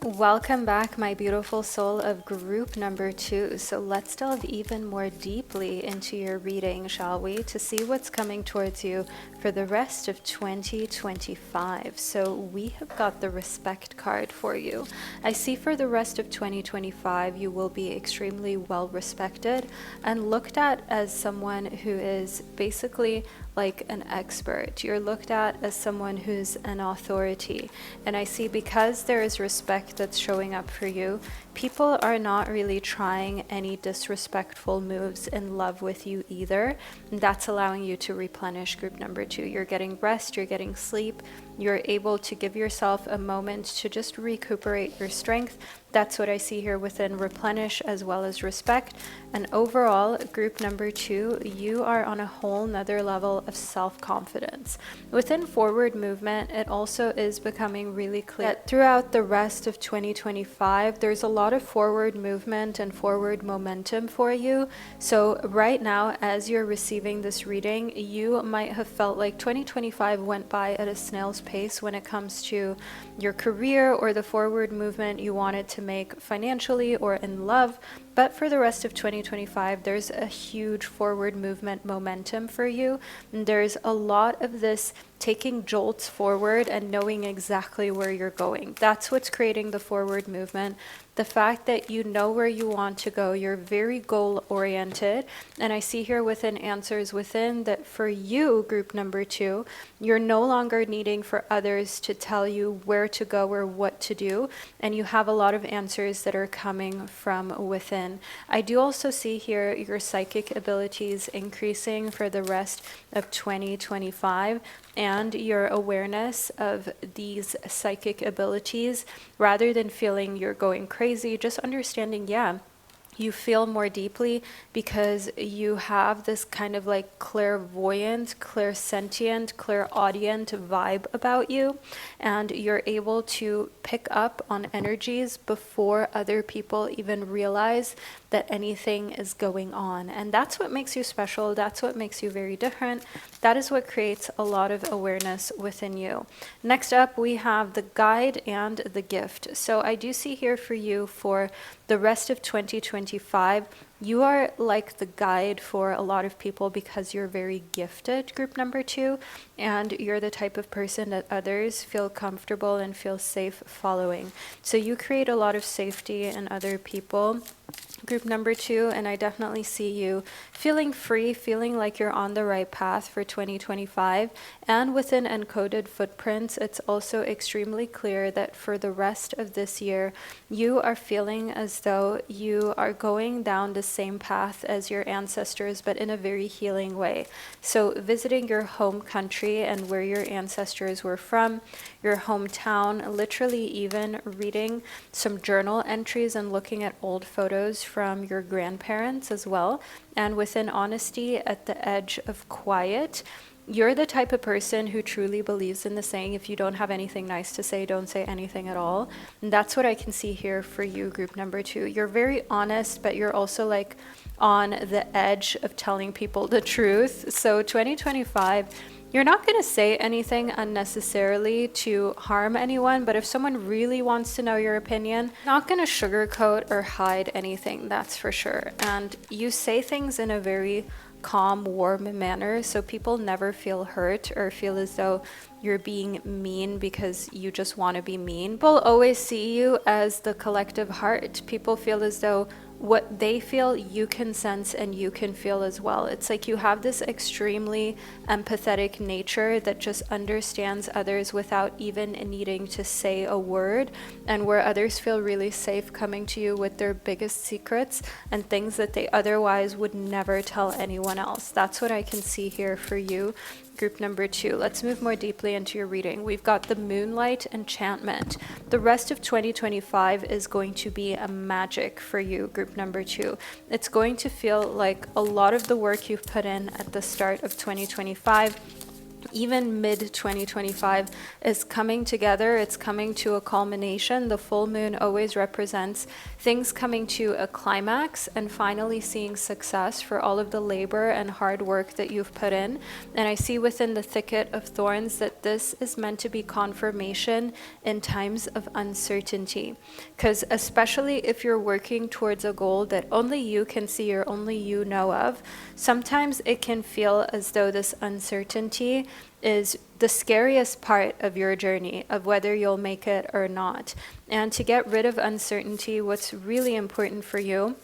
Welcome back, my beautiful soul of group number 2. So let's delve even more deeply into your reading, shall we, to see what's coming towards you for the rest of 2025. So we have got the respect card for you. I see for the rest of 2025, you will be extremely well respected and looked at as someone who is basically like an expert. You're looked at as someone who's an authority. And I see because there is respect that's showing up for you, people are not really trying any disrespectful moves in love with you either. And that's allowing you to replenish, group number 2. You're getting rest, you're getting sleep, you're able to give yourself a moment to just recuperate your strength. That's what I see here within replenish as well as respect. And overall, group number 2, you are on a whole nother level of self-confidence. Within forward movement, it also is becoming really clear that throughout the rest of 2025, there's a lot of forward movement and forward momentum for you. So right now, as you're receiving this reading, you might have felt like 2025 went by at a snail's pace when it comes to your career or the forward movement you wanted to make financially or in love. But for the rest of 2025, there's a huge forward movement momentum for you. And there's a lot of this taking jolts forward and knowing exactly where you're going. That's what's creating the forward movement. The fact that you know where you want to go, you're very goal oriented. And I see here within answers within that for you, group number 2, you're no longer needing for others to tell you where to go or what to do. And you have a lot of answers that are coming from within. I do also see here your psychic abilities increasing for the rest of 2025. And your awareness of these psychic abilities, rather than feeling you're going crazy, just understanding, yeah, you feel more deeply because you have this kind of like clairvoyant, clairsentient, clairaudient vibe about you, and you're able to pick up on energies before other people even realize that anything is going on. And that's what makes you special. That's what makes you very different. That is what creates a lot of awareness within you. Next up, we have the guide and the gift. So I do see here for you for the rest of 2025, you are like the guide for a lot of people because you're very gifted, group number 2, and you're the type of person that others feel comfortable and feel safe following. So you create a lot of safety in other people, group number 2, and I definitely see you feeling free, feeling like you're on the right path for 2025. And within encoded footprints, it's also extremely clear that for the rest of this year, you are feeling as though you are going down the same path as your ancestors, but in a very healing way. So visiting your home country and where your ancestors were from, your hometown, literally even reading some journal entries and looking at old photos from your grandparents as well. And within honesty at the edge of quiet, you're the type of person who truly believes in the saying, if you don't have anything nice to say, don't say anything at all. And that's what I can see here for you, group number 2. You're very honest, but you're also like on the edge of telling people the truth. So 2025, you're not going to say anything unnecessarily to harm anyone, but if someone really wants to know your opinion, not going to sugarcoat or hide anything, that's for sure. And you say things in a very calm, warm manner, so people never feel hurt or feel as though you're being mean because you just want to be mean. People always see you as the collective heart. People feel as though what they feel, you can sense and you can feel as well. It's like you have this extremely empathetic nature that just understands others without even needing to say a word, and where others feel really safe coming to you with their biggest secrets and things that they otherwise would never tell anyone else. That's what I can see here for you, group number 2. Let's move more deeply into your reading. We've got the Moonlight Enchantment. The rest of 2025 is going to be a magic for you, group number 2. It's going to feel like a lot of the work you've put in at the start of 2025, even mid-2025, is coming together. It's coming to a culmination. The full moon always represents things coming to a climax and finally seeing success for all of the labor and hard work that you've put in. And I see within the thicket of thorns that this is meant to be confirmation in times of uncertainty. Because especially if you're working towards a goal that only you can see or only you know of, sometimes it can feel as though this uncertainty is the scariest part of your journey, of whether you'll make it or not. And to get rid of uncertainty, what's really important for you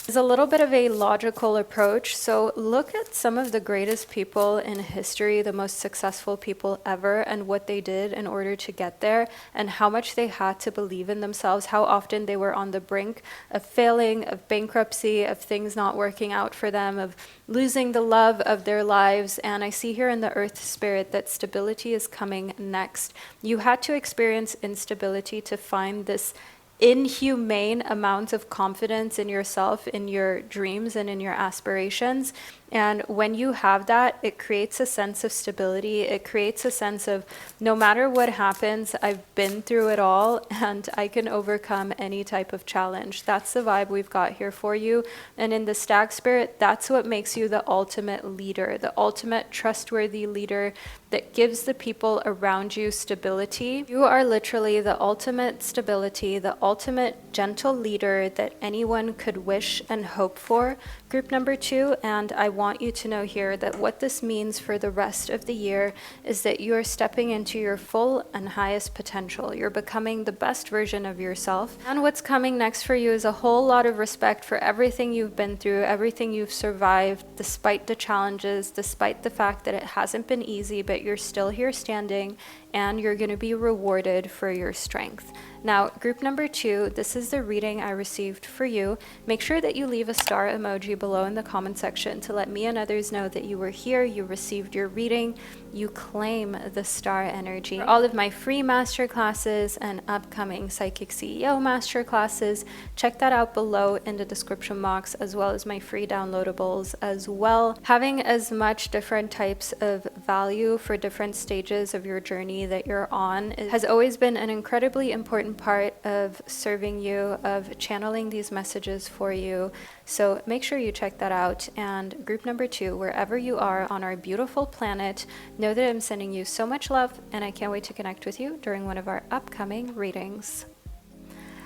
It's a little bit of a logical approach. So look at some of the greatest people in history, the most successful people ever, and what they did in order to get there, and how much they had to believe in themselves, how often they were on the brink of failing, of bankruptcy, of things not working out for them, of losing the love of their lives. And I see here in the earth spirit that stability is coming next. You had to experience instability to find this inhumane amount of confidence in yourself, in your dreams, and in your aspirations. And when you have that, it creates a sense of stability. It creates a sense of no matter what happens, I've been through it all and I can overcome any type of challenge. That's the vibe we've got here for you. And in the stag spirit, that's what makes you the ultimate leader, the ultimate trustworthy leader that gives the people around you stability. You are literally the ultimate stability, the ultimate gentle leader that anyone could wish and hope for. Group number 2, and I want you to know here that what this means for the rest of the year is that you are stepping into your full and highest potential. You're becoming the best version of yourself. And what's coming next for you is a whole lot of respect for everything you've been through, everything you've survived, despite the challenges, despite the fact that it hasn't been easy, but you're still here standing, and you're going to be rewarded for your strength. Now, group number 2, this is the reading I received for you. Make sure that you leave a star emoji below in the comment section to let me and others know that you were here, you received your reading, you claim the star energy. For all of my free masterclasses and upcoming Psychic CEO masterclasses, check that out below in the description box, as well as my free downloadables as well. Having as much different types of value for different stages of your journey that you're on has always been an incredibly important part of serving you, of channeling these messages for you. So make sure you check that out. And group number 2, wherever you are on our beautiful planet, know that I'm sending you so much love, and I can't wait to connect with you during one of our upcoming readings.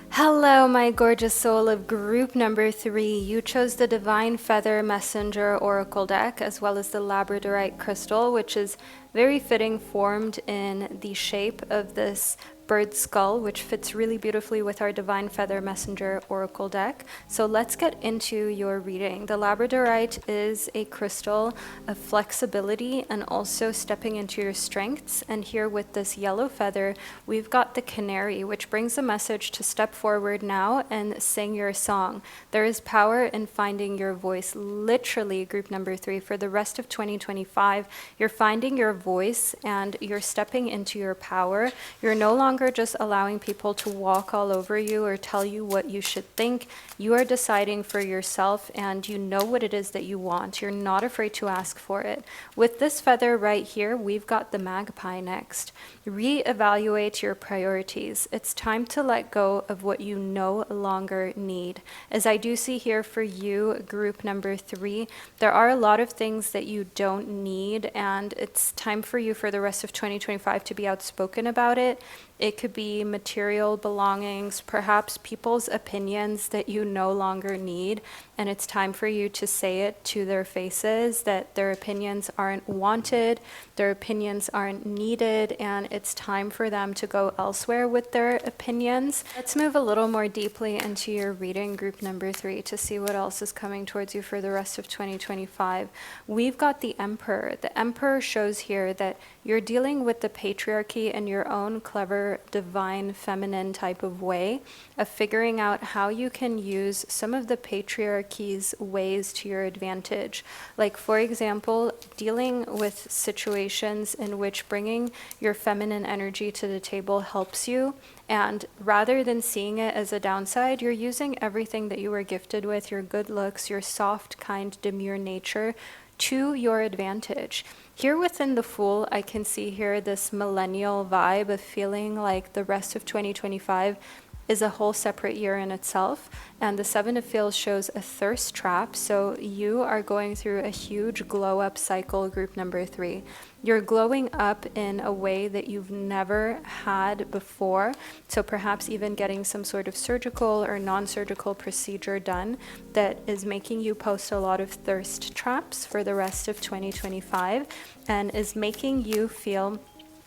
Hello, my gorgeous soul of group number 3. You chose the Divine Feather Messenger Oracle deck, as well as the labradorite crystal, which is very fitting, formed in the shape of this bird skull, which fits really beautifully with our Divine Feather Messenger Oracle deck. So let's get into your reading. The labradorite is a crystal of flexibility and also stepping into your strengths. And here with this yellow feather, we've got the canary, which brings a message to step forward now and sing your song. There is power in finding your voice. Literally, group number 3, for the rest of 2025, you're finding your voice and you're stepping into your power. You're no longer just allowing people to walk all over you or tell you what you should think. You are deciding for yourself, and you know what it is that you want. You're not afraid to ask for it. With this feather right here, we've got the magpie next. Reevaluate your priorities. It's time to let go of what you no longer need. As I do see here for you, group number 3, there are a lot of things that you don't need, and it's time for you for the rest of 2025 to be outspoken about it. It could be material belongings, perhaps people's opinions that you no longer need, and it's time for you to say it to their faces that their opinions aren't wanted, their opinions aren't needed, and it's time for them to go elsewhere with their opinions. Let's move a little more deeply into your reading, group number 3, to see what else is coming towards you for the rest of 2025. We've got the Emperor. The Emperor shows here that you're dealing with the patriarchy in your own clever, divine, feminine type of way of figuring out how you can use some of the patriarchy's ways to your advantage. Like, for example, dealing with situations in which bringing your feminine energy to the table helps you. And rather than seeing it as a downside, you're using everything that you were gifted with, your good looks, your soft, kind, demure nature, to your advantage. Here within the Fool, I can see here this millennial vibe of feeling like the rest of 2025 is a whole separate year in itself. And the Seven of Fields shows a thirst trap. So you are going through a huge glow up cycle, group number 3. You're glowing up in a way that you've never had before. So perhaps even getting some sort of surgical or non-surgical procedure done that is making you post a lot of thirst traps for the rest of 2025 and is making you feel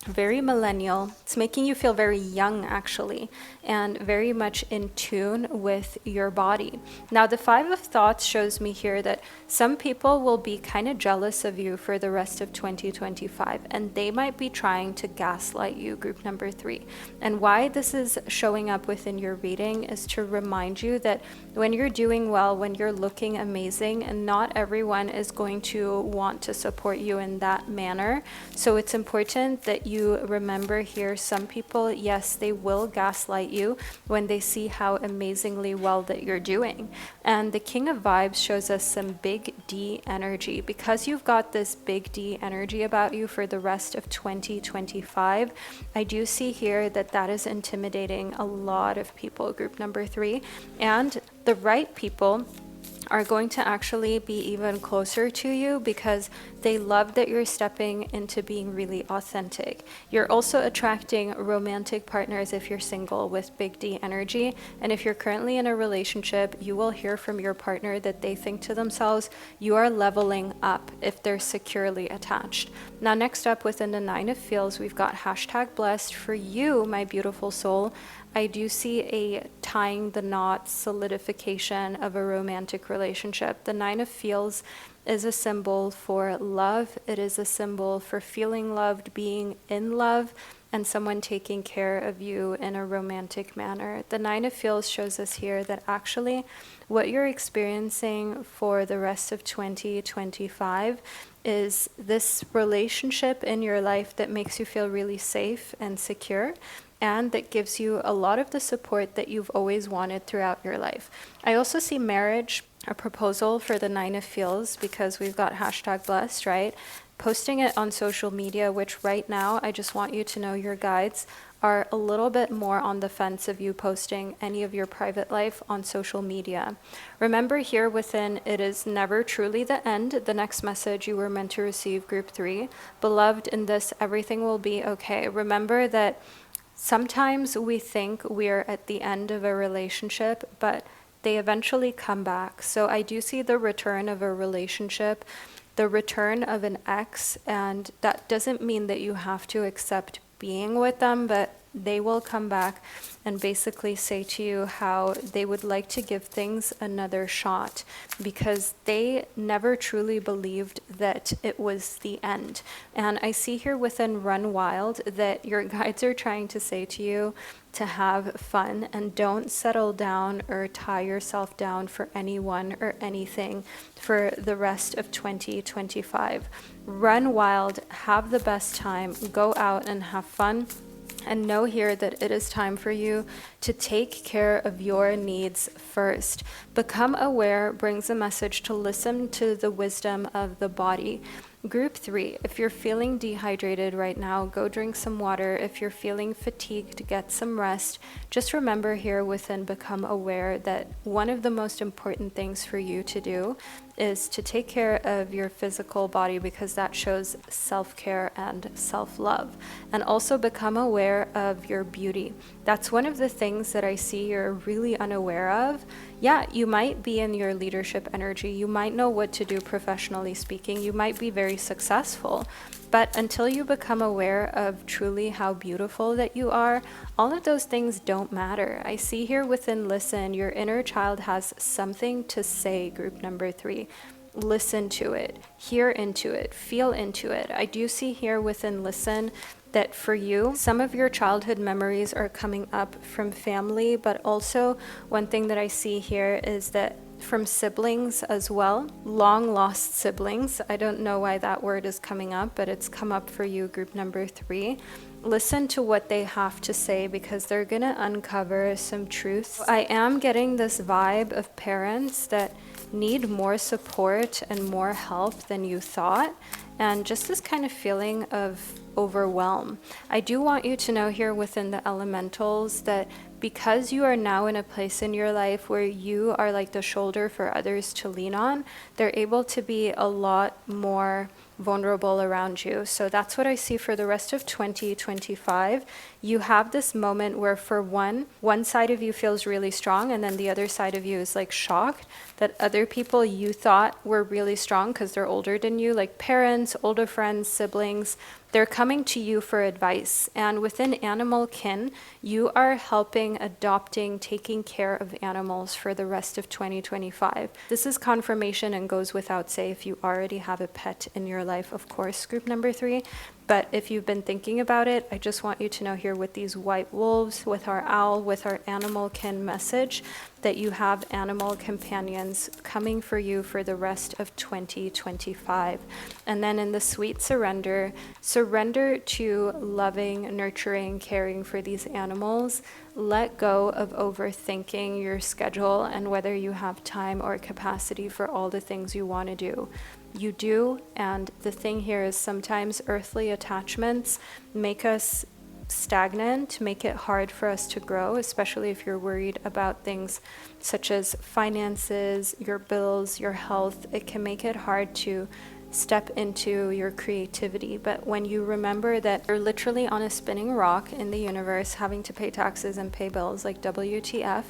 very millennial. It's making you feel very young, actually, and very much in tune with your body. Now, the Five of Thoughts shows me here that some people will be kind of jealous of you for the rest of 2025, and they might be trying to gaslight you, group number 3. And why this is showing up within your reading is to remind you that when you're doing well, when you're looking amazing, and not everyone is going to want to support you in that manner. So it's important that you remember here, some people, yes, they will gaslight you when they see how amazingly well that you're doing. And the King of Vibes shows us some big D energy. Because you've got this big D energy about you for the rest of 2025, I do see here that that is intimidating a lot of people, group number 3. And the right people are going to actually be even closer to you because they love that you're stepping into being really authentic. You're also attracting romantic partners if you're single with big D energy. And if you're currently in a relationship, you will hear from your partner that they think to themselves, you are leveling up if they're securely attached. Now, next up within the 9 of Feels, we've got hashtag blessed. For you, my beautiful soul, I do see a tying the knot, solidification of a romantic relationship. The 9 of Feels is a symbol for love. It is a symbol for feeling loved, being in love, and someone taking care of you in a romantic manner. The 9 of Feels shows us here that actually what you're experiencing for the rest of 2025 is this relationship in your life that makes you feel really safe and secure, and that gives you a lot of the support that you've always wanted throughout your life. I also see marriage, a proposal for the 9 of Feels, because we've got hashtag blessed, right? Posting it on social media, which right now, I just want you to know your guides are a little bit more on the fence of you posting any of your private life on social media. Remember here within, it is never truly the end. The next message you were meant to receive, group 3. Beloved, in this, everything will be okay. Remember that sometimes we think we're at the end of a relationship, but they eventually come back. So I do see the return of a relationship, the return of an ex, and that doesn't mean that you have to accept being with them, but they will come back and basically say to you how they would like to give things another shot because they never truly believed that it was the end. And I see here within Run Wild that your guides are trying to say to you to have fun and don't settle down or tie yourself down for anyone or anything for the rest of 2025. Run wild, have the best time, go out and have fun. And know here that it is time for you to take care of your needs first. Become aware brings a message to listen to the wisdom of the body. Group 3, if you're feeling dehydrated right now, go drink some water. If you're feeling fatigued, get some rest. Just remember here within Become Aware that one of the most important things for you to do is to take care of your physical body because that shows self-care and self-love. And also become aware of your beauty. That's one of the things that I see you're really unaware of. Yeah, you might be in your leadership energy. You might know what to do professionally speaking. You might be very successful. But until you become aware of truly how beautiful that you are, all of those things don't matter. I see here within Listen, your inner child has something to say, group number 3. Listen to it, hear into it, feel into it. I do see here within Listen that for you, some of your childhood memories are coming up from family, but also one thing that I see here is that from siblings as well, long lost siblings. I don't know why that word is coming up, but it's come up for you, group number 3. Listen to what they have to say because they're going to uncover some truths. I am getting this vibe of parents that need more support and more help than you thought, and just this kind of feeling of overwhelm. I do want you to know here within the elementals that because you are now in a place in your life where you are like the shoulder for others to lean on, they're able to be a lot more vulnerable around you. So that's what I see for the rest of 2025. You have this moment where for one side of you feels really strong, and then the other side of you is like shocked that other people you thought were really strong because they're older than you, like parents, older friends, siblings, they're coming to you for advice. And within animal kin, you are helping, adopting, taking care of animals for the rest of 2025. This is confirmation and goes without say if you already have a pet in your life, of course, group number 3. But if you've been thinking about it, I just want you to know here with these white wolves, with our owl, with our animal kin message, that you have animal companions coming for you for the rest of 2025. And then in the sweet surrender, surrender to loving, nurturing, caring for these animals. Let go of overthinking your schedule and whether you have time or capacity for all the things you want to do. You do, and the thing here is sometimes earthly attachments make us stagnant, make it hard for us to grow, especially if you're worried about things such as finances, your bills, your health. It can make it hard to step into your creativity. But when you remember that you're literally on a spinning rock in the universe, having to pay taxes and pay bills like WTF,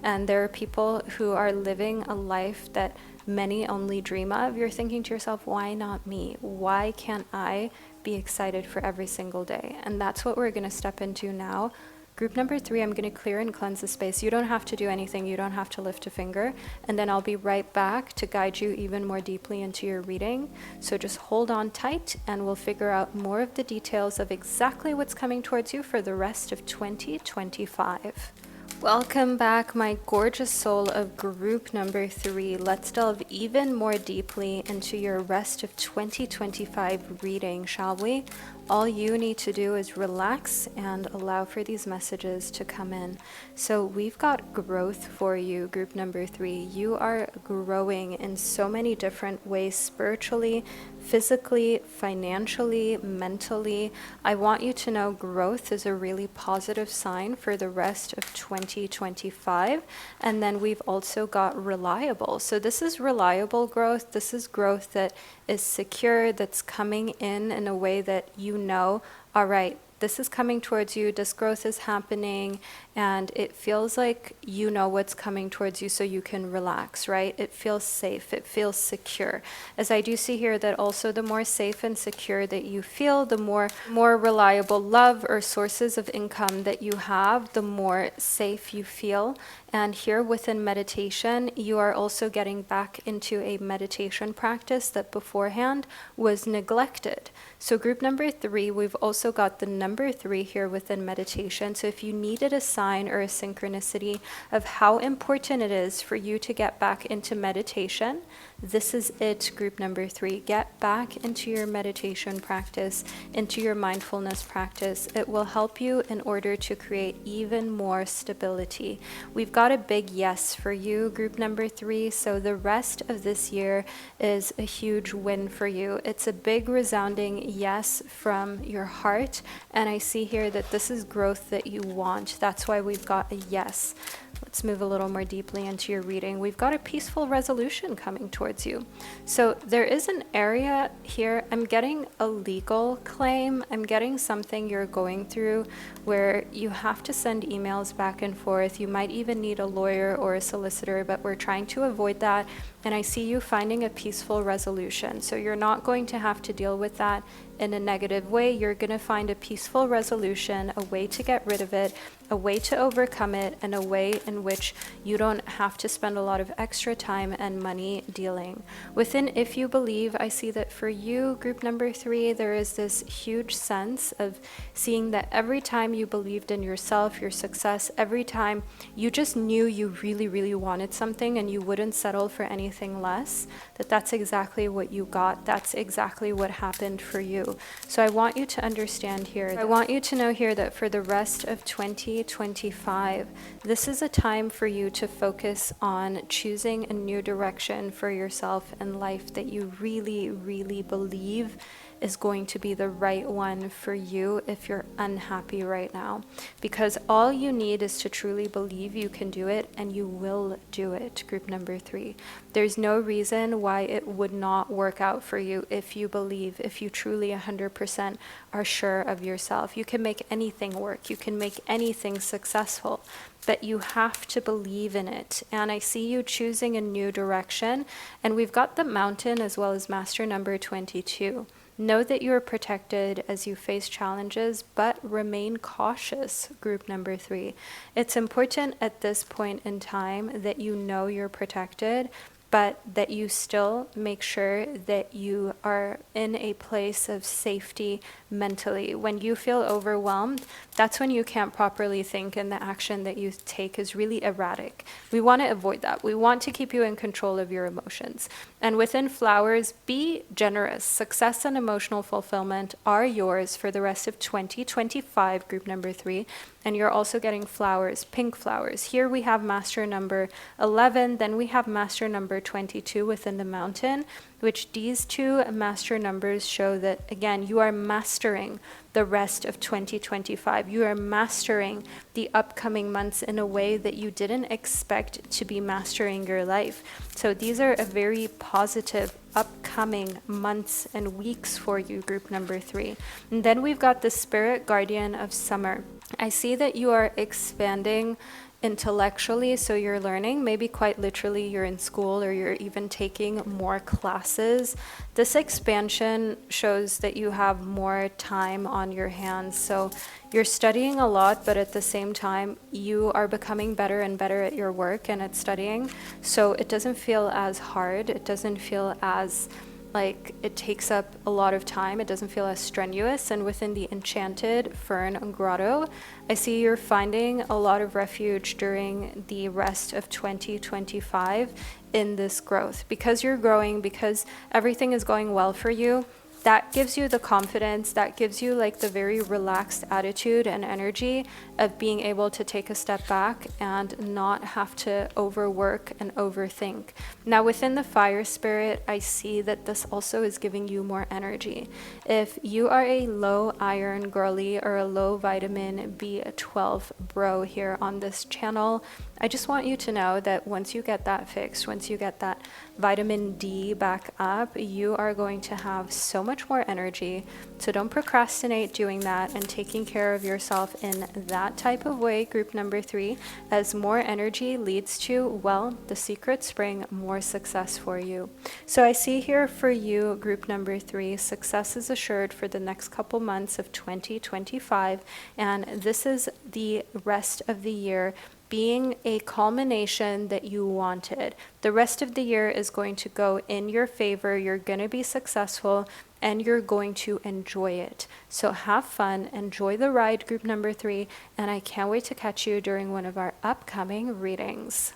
and there are people who are living a life that many only dream of, you're thinking to yourself, why not me? Why can't I be excited for every single day? And that's what we're going to step into now. Group number 3, I'm going to clear and cleanse the space. You don't have to do anything. You don't have to lift a finger. And then I'll be right back to guide you even more deeply into your reading. So just hold on tight and we'll figure out more of the details of exactly what's coming towards you for the rest of 2025. Welcome back, my gorgeous soul of group number 3. Let's delve even more deeply into your rest of 2025 reading, shall we? All you need to do is relax and allow for these messages to come in. So we've got growth for you, group number 3. You are growing in so many different ways, spiritually, physically, financially, mentally. I want you to know growth is a really positive sign for the rest of 2025. And then we've also got reliable. So this is reliable growth. This is growth that is secure, that's coming in a way that you know, all right, this is coming towards you, this growth is happening, and it feels like you know what's coming towards you, so you can relax, right? It feels safe, it feels secure. As I do see here that also the more safe and secure that you feel, the more reliable love or sources of income that you have, the more safe you feel. And here within meditation, you are also getting back into a meditation practice that beforehand was neglected. So group number 3, we've also got the number 3 here within meditation. So if you needed a sign or a synchronicity of how important it is for you to get back into meditation, this is it, group number 3. Get back into your meditation practice, into your mindfulness practice. It will help you in order to create even more stability. We've got a big yes for you, group number 3. So the rest of this year is a huge win for you. It's a big resounding yes from your heart. And I see here that this is growth that you want. That's why we've got a yes. Let's move a little more deeply into your reading. We've got a peaceful resolution coming towards you. So there is an area here. I'm getting a legal claim. I'm getting something you're going through where you have to send emails back and forth. You might even need a lawyer or a solicitor, but we're trying to avoid that. And I see you finding a peaceful resolution. So you're not going to have to deal with that in a negative way. You're going to find a peaceful resolution, a way to get rid of it, a way to overcome it, and a way in which you don't have to spend a lot of extra time and money dealing. Within If You Believe, I see that for you, group number 3, there is this huge sense of seeing that every time you believed in yourself, your success, every time you just knew you really, really wanted something and you wouldn't settle for anything less, that's exactly what you got. That's exactly what happened for you. So I want you to understand here, I want you to know here that for the rest of 2025, this is a time for you to focus on choosing a new direction for yourself in life that you really, really believe is going to be the right one for you if you're unhappy right now. Because all you need is to truly believe you can do it, and you will do it, group number 3. There's no reason why it would not work out for you if you believe, if you truly 100% are sure of yourself. You can make anything work. You can make anything successful, but you have to believe in it. And I see you choosing a new direction, and we've got the mountain as well as master number 22. Know that you are protected as you face challenges, but remain cautious, group number 3. It's important at this point in time that you know you're protected, but that you still make sure that you are in a place of safety mentally. When you feel overwhelmed, that's when you can't properly think, and the action that you take is really erratic. We want to avoid that. We want to keep you in control of your emotions. And within flowers, be generous. Success and emotional fulfillment are yours for the rest of 2025, group number 3. And you're also getting flowers, pink flowers. Here we have master number 11, then we have master number 22 within the mountain, which these two master numbers show that, again, you are mastering the rest of 2025. You are mastering the upcoming months in a way that you didn't expect to be mastering your life. So these are a very positive upcoming months and weeks for you, group number 3. And then we've got the spirit guardian of summer. I see that you are expanding intellectually, so you're learning, maybe quite literally you're in school or you're even taking more classes. This expansion shows that you have more time on your hands, so you're studying a lot, but at the same time you are becoming better and better at your work and at studying, so it doesn't feel as hard, it doesn't feel as like it takes up a lot of time. It doesn't feel as strenuous. And within the enchanted fern grotto, I see you're finding a lot of refuge during the rest of 2025 in this growth. Because you're growing, because everything is going well for you, that gives you the confidence, that gives you like the very relaxed attitude and energy of being able to take a step back and not have to overwork and overthink. Now within the fire spirit, I see that this also is giving you more energy. If you are a low iron girly or a low vitamin B12 bro here on this channel, I just want you to know that once you get that fixed, once you get that vitamin D back up, you are going to have so much more energy. So don't procrastinate doing that and taking care of yourself in that type of way, group number 3, as more energy leads to, well, the secrets bring more success for you. So I see here for you, group number 3, success is assured for the next couple months of 2025, and this is the rest of the year being a culmination that you wanted. The rest of the year is going to go in your favor. You're going to be successful and you're going to enjoy it. So have fun, enjoy the ride, group number 3, and I can't wait to catch you during one of our upcoming readings.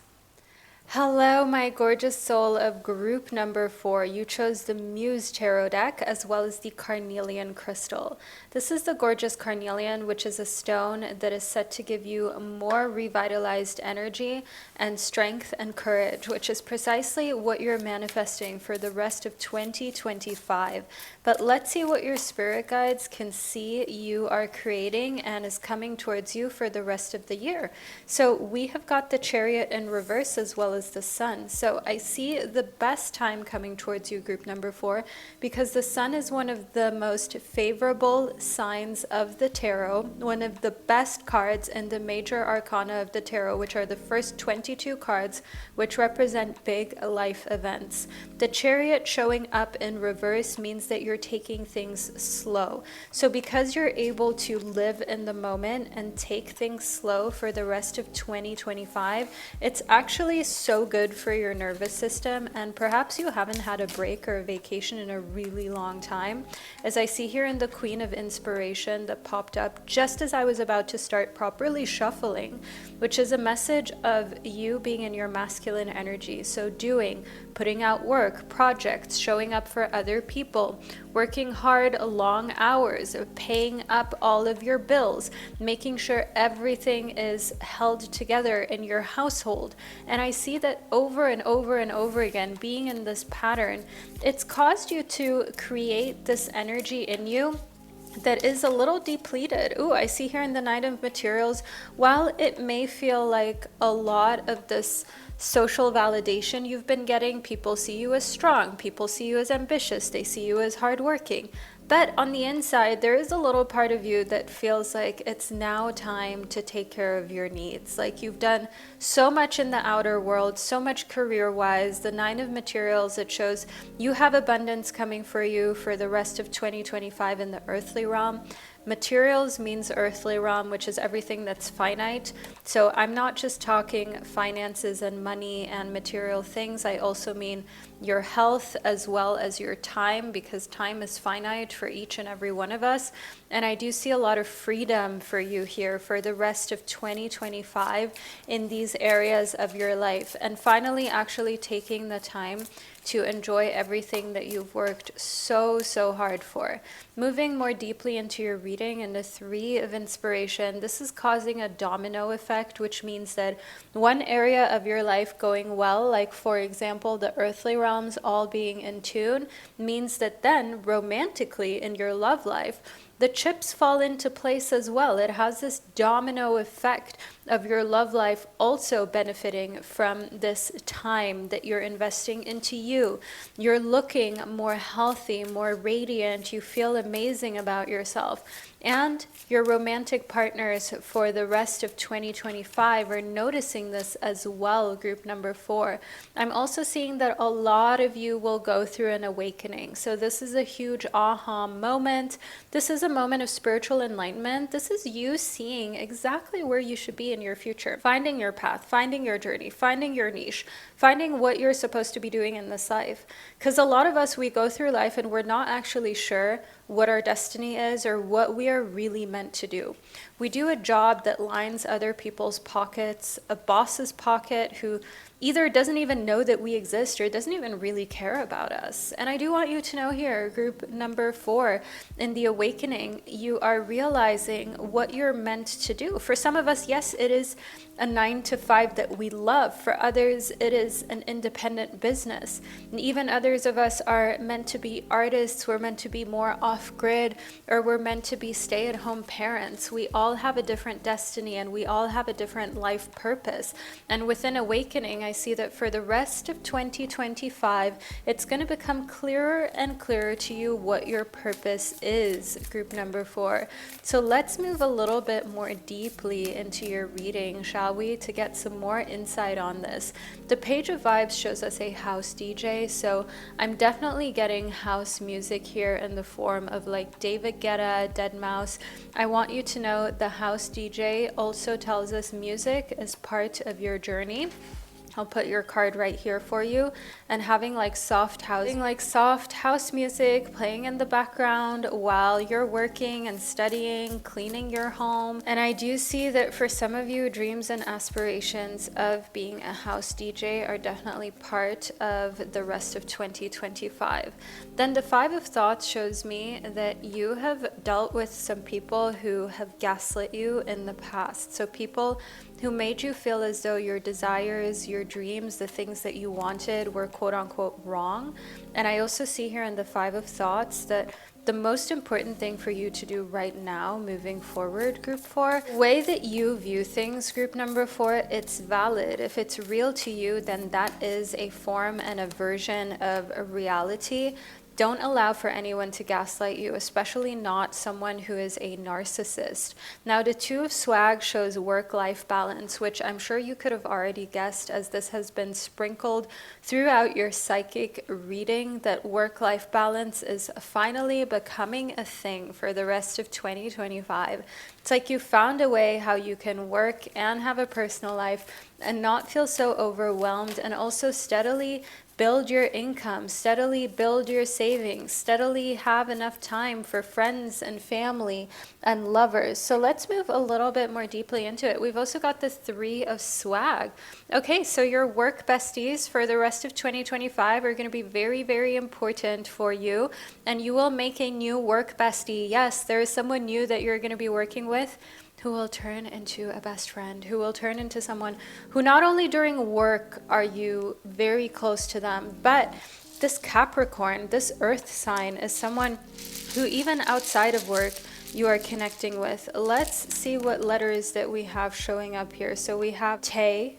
Hello, my gorgeous soul of group number 4. You chose the Muse Tarot deck as well as the Carnelian crystal. This is the gorgeous carnelian, which is a stone that is set to give you more revitalized energy and strength and courage, which is precisely what you're manifesting for the rest of 2025. But let's see what your spirit guides can see you are creating and is coming towards you for the rest of the year. So we have got the Chariot in reverse as well as the Sun. So I see the best time coming towards you, group number 4, because the Sun is one of the most favorable signs of the tarot, one of the best cards in the major arcana of the tarot, which are the first 22 cards, which represent big life events. The Chariot showing up in reverse means that you're taking things slow. So because you're able to live in the moment and take things slow for the rest of 2025, it's actually so good for your nervous system, and perhaps you haven't had a break or a vacation in a really long time. As I see here in the Queen of Inspiration that popped up just as I was about to start properly shuffling, which is a message of you being in your masculine energy. So doing, putting out work, projects, showing up for other people, working hard long hours, paying up all of your bills, making sure everything is held together in your household. And I see that over and over and over again, being in this pattern, it's caused you to create this energy in you that is a little depleted. Ooh, I see here in the Knight of Materials, while it may feel like a lot of this social validation you've been getting, people see you as strong, people see you as ambitious, they see you as hardworking. But on the inside, there is a little part of you that feels like it's now time to take care of your needs. Like you've done so much in the outer world, so much career-wise. The Nine of Materials, it shows you have abundance coming for you for the rest of 2025 in the earthly realm. Materials means earthly realm, which is everything that's finite. So I'm not just talking finances and money and material things. I also mean your health as well as your time, because time is finite for each and every one of us. And I do see a lot of freedom for you here for the rest of 2025 in these areas of your life. And finally, actually taking the time to enjoy everything that you've worked so hard for. Moving more deeply into your reading, in the Three of Inspiration, this is causing a domino effect, which means that one area of your life going well, like for example, the earthly realms all being in tune, means that then romantically in your love life, the chips fall into place as well. It has this domino effect of your love life also benefiting from this time that you're investing into you. You're looking more healthy, more radiant. You feel amazing about yourself. And your romantic partners for the rest of 2025 are noticing this as well, group number 4. I'm also seeing that a lot of you will go through an awakening. So this is a huge aha moment. This is a moment of spiritual enlightenment. This is you seeing exactly where you should be in your future, finding your path, finding your journey, finding your niche, finding what you're supposed to be doing in this life. Because a lot of us, we go through life and we're not actually sure what our destiny is or what we are really meant to do. We do a job that lines other people's pockets, a boss's pocket who either doesn't even know that we exist or doesn't even really care about us. And I do want you to know here, group number 4, in the awakening, you are realizing what you're meant to do. For some of us, yes, it is a 9-to-5 that we love. For others, it is an independent business. And even others of us are meant to be artists, we're meant to be more off-grid, or we're meant to be stay-at-home parents. We all have a different destiny and we all have a different life purpose. And within awakening, I see that for the rest of 2025, it's going to become clearer and clearer to you what your purpose is, group number 4. So let's move a little bit more deeply into your reading, shall we, to get some more insight on this. The Page of Vibes shows us a house DJ, so I'm definitely getting house music here in the form of like David Guetta, Deadmau5. I want you to know the house DJ also tells us music is part of your journey. I'll put your card right here for you, and having like soft house music playing in the background while you're working and studying, cleaning your home. And I do see that for some of you, dreams and aspirations of being a house DJ are definitely part of the rest of 2025. Then the Five of Thoughts shows me that you have dealt with some people who have gaslit you in the past. So people who made you feel as though your desires, your dreams, the things that you wanted were quote unquote wrong. And I also see here in the Five of Thoughts that the most important thing for you to do right now, moving forward, group 4, the way that you view things, group number 4, it's valid. If it's real to you, then that is a form and a version of a reality. Don't allow for anyone to gaslight you, especially not someone who is a narcissist. Now, the Two of Swag shows work-life balance, which I'm sure you could have already guessed, as this has been sprinkled throughout your psychic reading, that work-life balance is finally becoming a thing for the rest of 2025. It's like you found a way how you can work and have a personal life and not feel so overwhelmed, and also steadily build your income, steadily build your savings, steadily have enough time for friends and family and lovers. So let's move a little bit more deeply into it. We've also got the 3 of swag. Okay, so your work besties for the rest of 2025 are going to be very, very important for you, and you will make a new work bestie. Yes, there is someone new that you're going to be working with who will turn into a best friend, who will turn into someone who not only during work are you very close to them, but this Capricorn, this earth sign, is someone who even outside of work you are connecting with. Let's see what letters that we have showing up here. So we have Te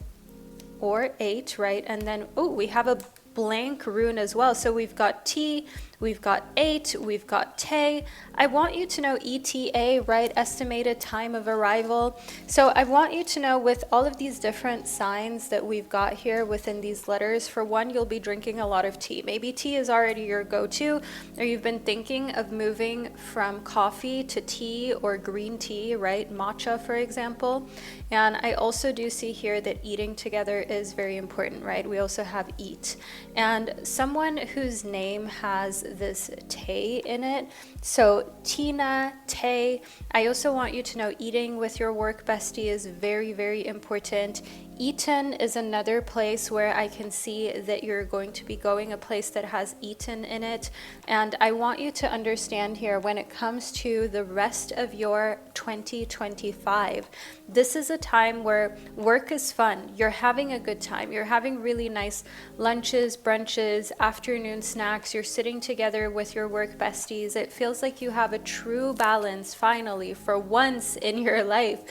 or 8, right? And then, oh, we have a blank rune as well. So we've got T, we've got 8, we've got Te. I want you to know ETA, right? Estimated time of arrival. So I want you to know with all of these different signs that we've got here within these letters, for one, you'll be drinking a lot of tea. Maybe tea is already your go-to, or you've been thinking of moving from coffee to tea or green tea, right? Matcha, for example. And I also do see here that eating together is very important, right? We also have eat. And someone whose name has this Te in it, so Tina, Te. I also want you to know eating with your work bestie is very, very important. Eaton is another place where I can see that you're going to be going, a place that has Eaton in it. And I want you to understand here, when it comes to the rest of your 2025, this is a time where work is fun. You're having a good time. You're having really nice lunches, brunches, afternoon snacks. You're sitting together with your work besties. It feels like you have a true balance finally for once in your life.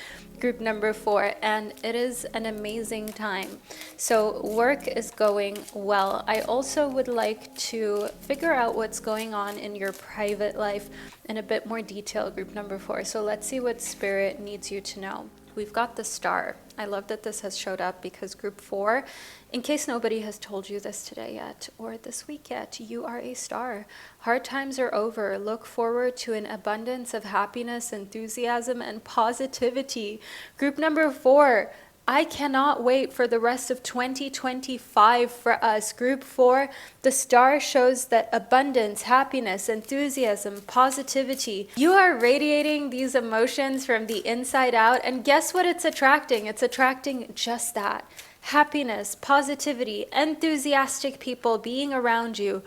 Group number 4, and it is an amazing time. So work is going well. I also would like to figure out what's going on in your private life in a bit more detail, group number 4. So let's see what spirit needs you to know. We've got the star. I love that this has showed up because group 4, in case nobody has told you this today yet or this week yet, you are a star. Hard times are over. Look forward to an abundance of happiness, enthusiasm, and positivity. Group number 4, I cannot wait for the rest of 2025 for us. Group 4, the star shows that abundance, happiness, enthusiasm, positivity. You are radiating these emotions from the inside out, and guess what it's attracting? It's attracting just that. Happiness, positivity, enthusiastic people being around you.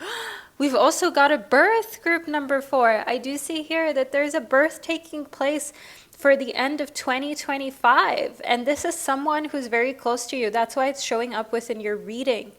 We've also got a birth, group number 4. I do see here that there's a birth taking place for the end of 2025. And this is someone who's very close to you. That's why it's showing up within your reading.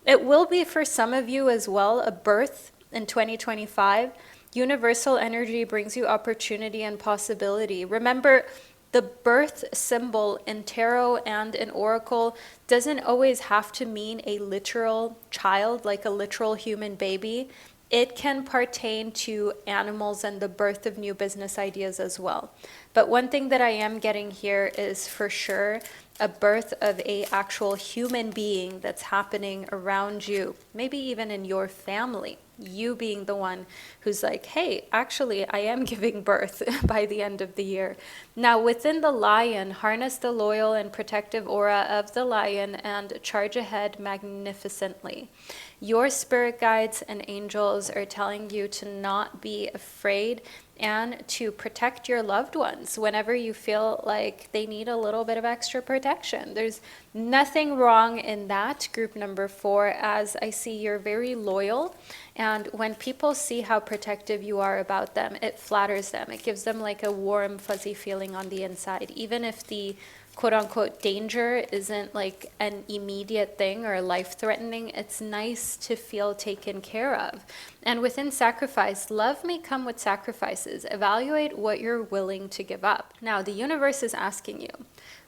It will be for some of you as well, a birth in 2025. Universal energy brings you opportunity and possibility. Remember, the birth symbol in tarot and in oracle doesn't always have to mean a literal child, like a literal human baby. It can pertain to animals and the birth of new business ideas as well. But one thing that I am getting here is for sure a birth of a actual human being that's happening around you, maybe even in your family. You being the one who's like, hey, actually, I am giving birth by the end of the year. Now, within the lion, harness the loyal and protective aura of the lion and charge ahead magnificently. Your spirit guides and angels are telling you to not be afraid and to protect your loved ones whenever you feel like they need a little bit of extra protection. There's nothing wrong in that, group number 4, as I see you're very loyal. And when people see how protective you are about them, it flatters them. It gives them like a warm, fuzzy feeling on the inside, even if the quote-unquote danger isn't like an immediate thing or life-threatening. It's nice to feel taken care of. And within sacrifice, love may come with sacrifices. Evaluate what you're willing to give up. Now, the universe is asking you,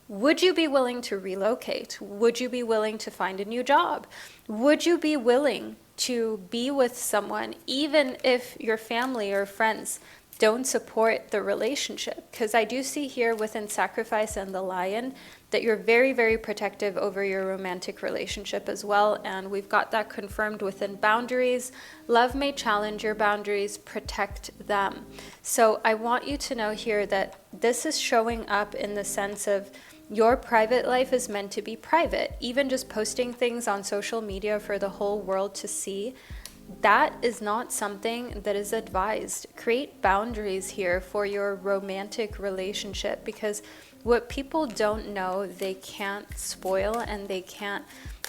would you be willing to relocate? Would you be willing to find a new job? Would you be willing to be with someone even if your family or friends don't support the relationship? Because I do see here within sacrifice and the lion that you're very, very protective over your romantic relationship as well. And we've got that confirmed within boundaries. Love may challenge your boundaries, protect them. So I want you to know here that this is showing up in the sense of Your private life is meant to be private. Even just posting things on social media for the whole world to see, that is not something that is advised. Create boundaries here for your romantic relationship, because what people don't know, they can't spoil and they can't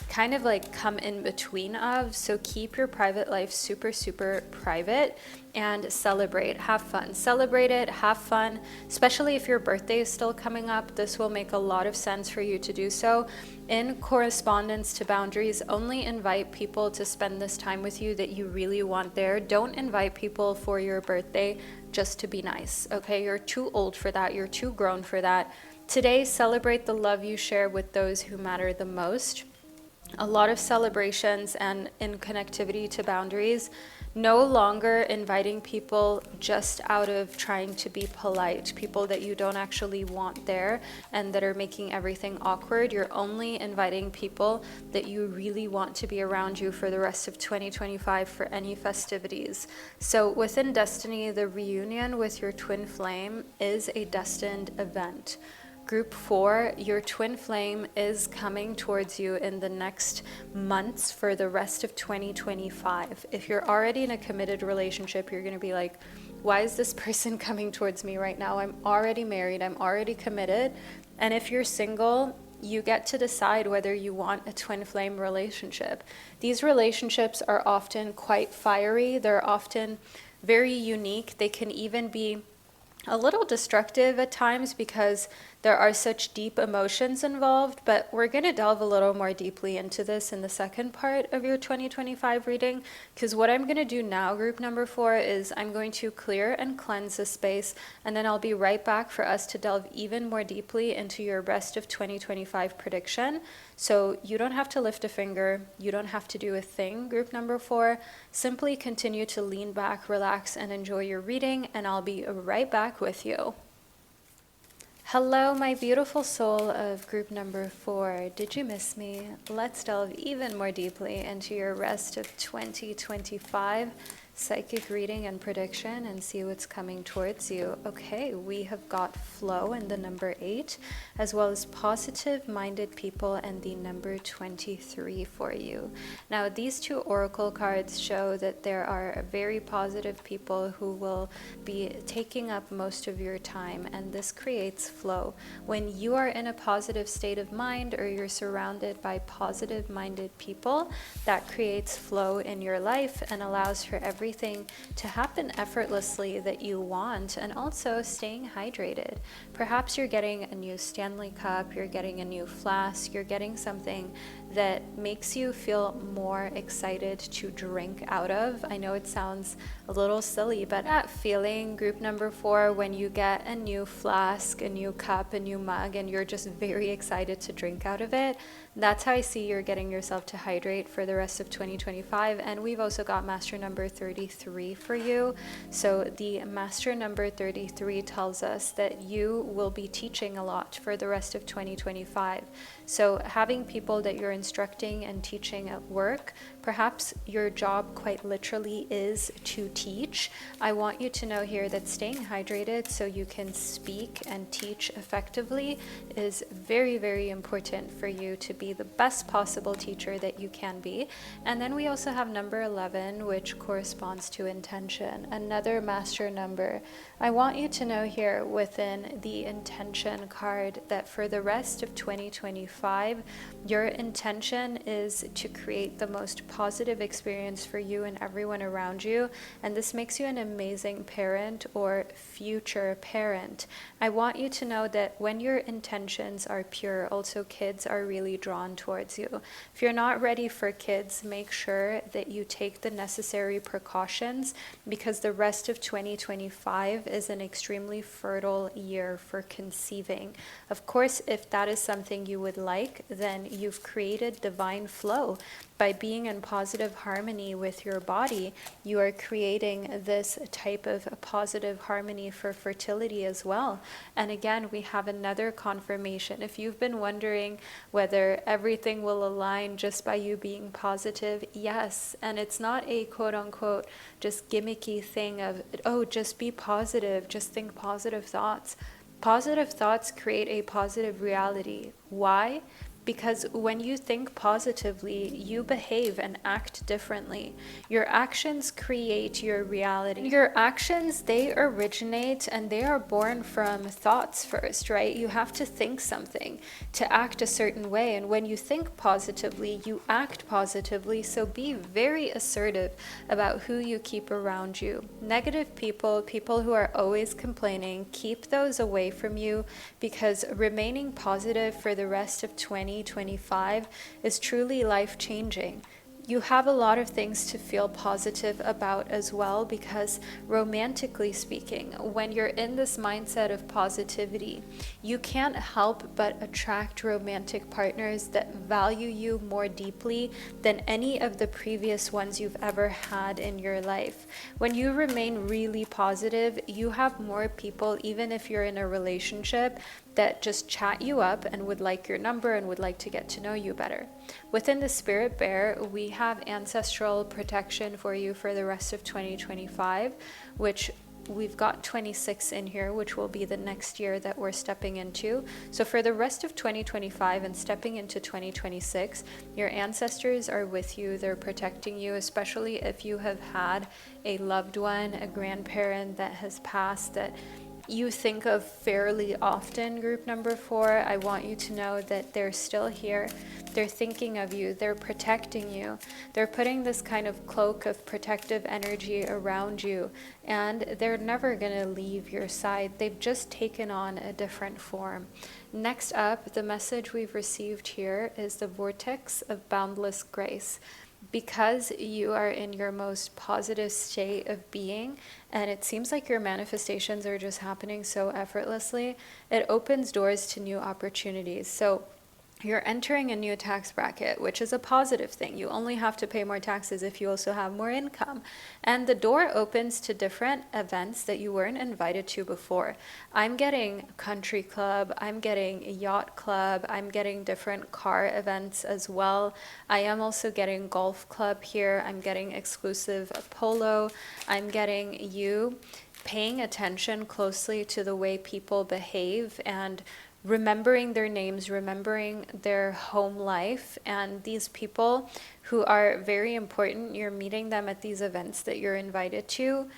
kind of like come in between of. So keep your private life super, super private and celebrate, have fun, celebrate it, have fun, especially if your birthday is still coming up. This will make a lot of sense for you to do so. In correspondence to boundaries, only invite people to spend this time with you that you really want there. Don't invite people for your birthday just to be nice, okay? You're too old for that. You're too grown for that. Today, celebrate the love you share with those who matter the most. A lot of celebrations and in connectivity to boundaries, no longer inviting people just out of trying to be polite, people that you don't actually want there and that are making everything awkward. You're only inviting people that you really want to be around you for the rest of 2025 for any festivities. So within Destiny, the reunion with your twin flame is a destined event. Group 4, your twin flame is coming towards you in the next months for the rest of 2025. If you're already in a committed relationship, you're going to be like, why is this person coming towards me right now? I'm already married, I'm already committed. And if you're single, you get to decide whether you want a twin flame relationship. These relationships are often quite fiery, they're often very unique, they can even be a little destructive at times because there are such deep emotions involved, but we're going to delve a little more deeply into this in the second part of your 2025 reading, because what I'm going to do now, group number 4, is I'm going to clear and cleanse this space, and then I'll be right back for us to delve even more deeply into your rest of 2025 prediction. So you don't have to lift a finger, you don't have to do a thing, group number 4. Simply continue to lean back, relax, and enjoy your reading, and I'll be right back with you. Hello, my beautiful soul of group number 4. Did you miss me? Let's delve even more deeply into your rest of 2025 psychic reading and prediction and see what's coming towards you. Okay, we have got flow in the number 8, as well as positive-minded people and the number 23 for you. Now, these two oracle cards show that there are very positive people who will be taking up most of your time, and this creates flow. When you are in a positive state of mind or you're surrounded by positive-minded people, that creates flow in your life and allows for everything to happen effortlessly that you want, and also staying hydrated. Perhaps you're getting a new Stanley Cup, you're getting a new flask, you're getting something that makes you feel more excited to drink out of. I know it sounds a little silly, but that feeling, group number 4, when you get a new flask, a new cup, a new mug, and you're just very excited to drink out of it, that's how I see you're getting yourself to hydrate for the rest of 2025. And we've also got master number 33 for you. So the master number 33 tells us that you will be teaching a lot for the rest of 2025. So having people that you're instructing and teaching at work, perhaps your job quite literally is to teach. I want you to know here that staying hydrated so you can speak and teach effectively is very, very important for you to be the best possible teacher that you can be. And then we also have number 11, which corresponds to intention, another master number. I want you to know here within the intention card that for the rest of 2025, your intention is to create the most positive experience for you and everyone around you, and this makes you an amazing parent or future parent. I want you to know that when your intentions are pure, also kids are really drawn towards you. If you're not ready for kids, make sure that you take the necessary precautions, because the rest of 2025 is an extremely fertile year for conceiving. Of course, if that is something you would like, then you've created divine flow. By being in positive harmony with your body, you are creating this type of positive harmony for fertility as well. And again, we have another confirmation. If you've been wondering whether everything will align just by you being positive, yes. And it's not a quote-unquote just gimmicky thing of, oh, just be positive, just think positive thoughts. Positive thoughts create a positive reality. Why? Because when you think positively, you behave and act differently. Your actions create your reality. Your actions, they originate and they are born from thoughts first, right? You have to think something to act a certain way. And when you think positively, you act positively. So be very assertive about who you keep around you. Negative people, people who are always complaining, keep those away from you, because remaining positive for the rest of 2025 is truly life-changing. You have a lot of things to feel positive about as well, because romantically speaking, when you're in this mindset of positivity, you can't help but attract romantic partners that value you more deeply than any of the previous ones you've ever had in your life. When you remain really positive, you have more people, even if you're in a relationship, that just chat you up and would like your number and would like to get to know you better. Within the Spirit Bear, we have ancestral protection for you for the rest of 2025, which we've got 26 in here, which will be the next year that we're stepping into. So for the rest of 2025 and stepping into 2026, your ancestors are with you. They're protecting you, especially if you have had a loved one, a grandparent that has passed, that you think of fairly often. Group number 4, I want you to know that they're still here. They're thinking of you. They're protecting you. They're putting this kind of cloak of protective energy around you, and they're never going to leave your side. They've just taken on a different form. Next up, the message we've received here is the vortex of boundless grace. Because you are in your most positive state of being, and it seems like your manifestations are just happening so effortlessly, it opens doors to new opportunities. So you're entering a new tax bracket, which is a positive thing. You only have to pay more taxes if you also have more income. And the door opens to different events that you weren't invited to before. I'm getting country club, I'm getting yacht club, I'm getting different car events as well. I am also getting golf club here. I'm getting exclusive polo. I'm getting you paying attention closely to the way people behave and remembering their names, remembering their home life. And these people who are very important, you're meeting them at these events that you're invited to.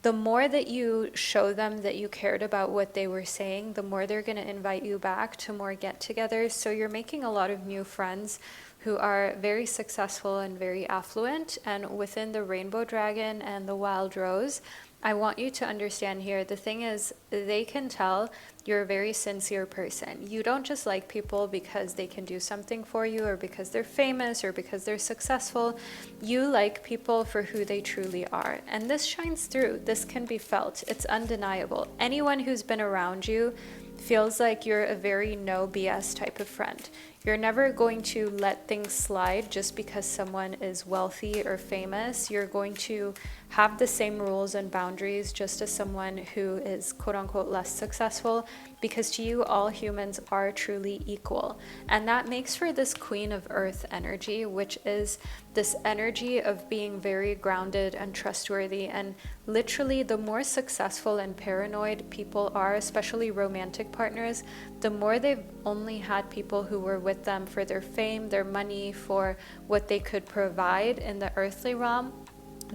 The more that you show them that you cared about what they were saying, the more they're going to invite you back to more get-togethers. So you're making a lot of new friends who are very successful and very affluent. And within the rainbow dragon and the wild rose, I want you to understand here, the thing is, they can tell you're a very sincere person. You don't just like people because they can do something for you, or because they're famous, or because they're successful. You like people for who they truly are. And this shines through. This can be felt. It's undeniable. Anyone who's been around you feels like you're a very no BS type of friend. You're never going to let things slide just because someone is wealthy or famous. You're going to have the same rules and boundaries just as someone who is quote unquote less successful, because to you, all humans are truly equal. And that makes for this Queen of Earth energy, which is this energy of being very grounded and trustworthy. And literally, the more successful and paranoid people are, especially romantic partners, the more they've only had people who were with them for their fame, their money, for what they could provide in the earthly realm.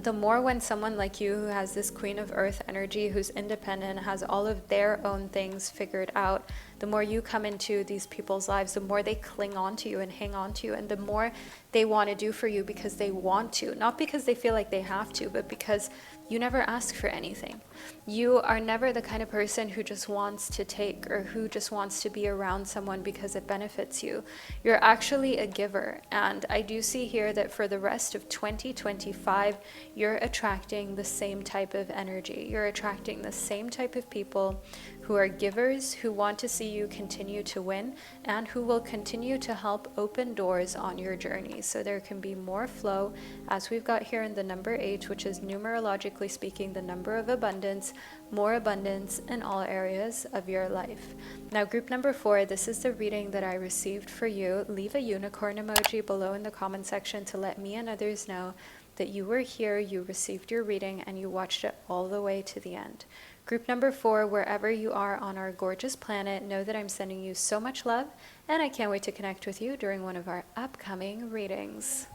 The more when someone like you, who has this Queen of Earth energy, who's independent, has all of their own things figured out, the more you come into these people's lives, the more they cling on to you and hang on to you, and the more they want to do for you because they want to, not because they feel like they have to, but because you never ask for anything. You are never the kind of person who just wants to take, or who just wants to be around someone because it benefits you. You're actually a giver. And I do see here that for the rest of 2025, you're attracting the same type of energy. You're attracting the same type of people who are givers, who want to see you continue to win, and who will continue to help open doors on your journey. So there can be more flow, as we've got here in the number 8, which is numerologically speaking the number of abundance, more abundance in all areas of your life. Now, group number 4, this is the reading that I received for you. Leave a unicorn emoji below in the comment section to let me and others know that you were here, you received your reading, and you watched it all the way to the end. Group number 4, wherever you are on our gorgeous planet, know that I'm sending you so much love, and I can't wait to connect with you during one of our upcoming readings.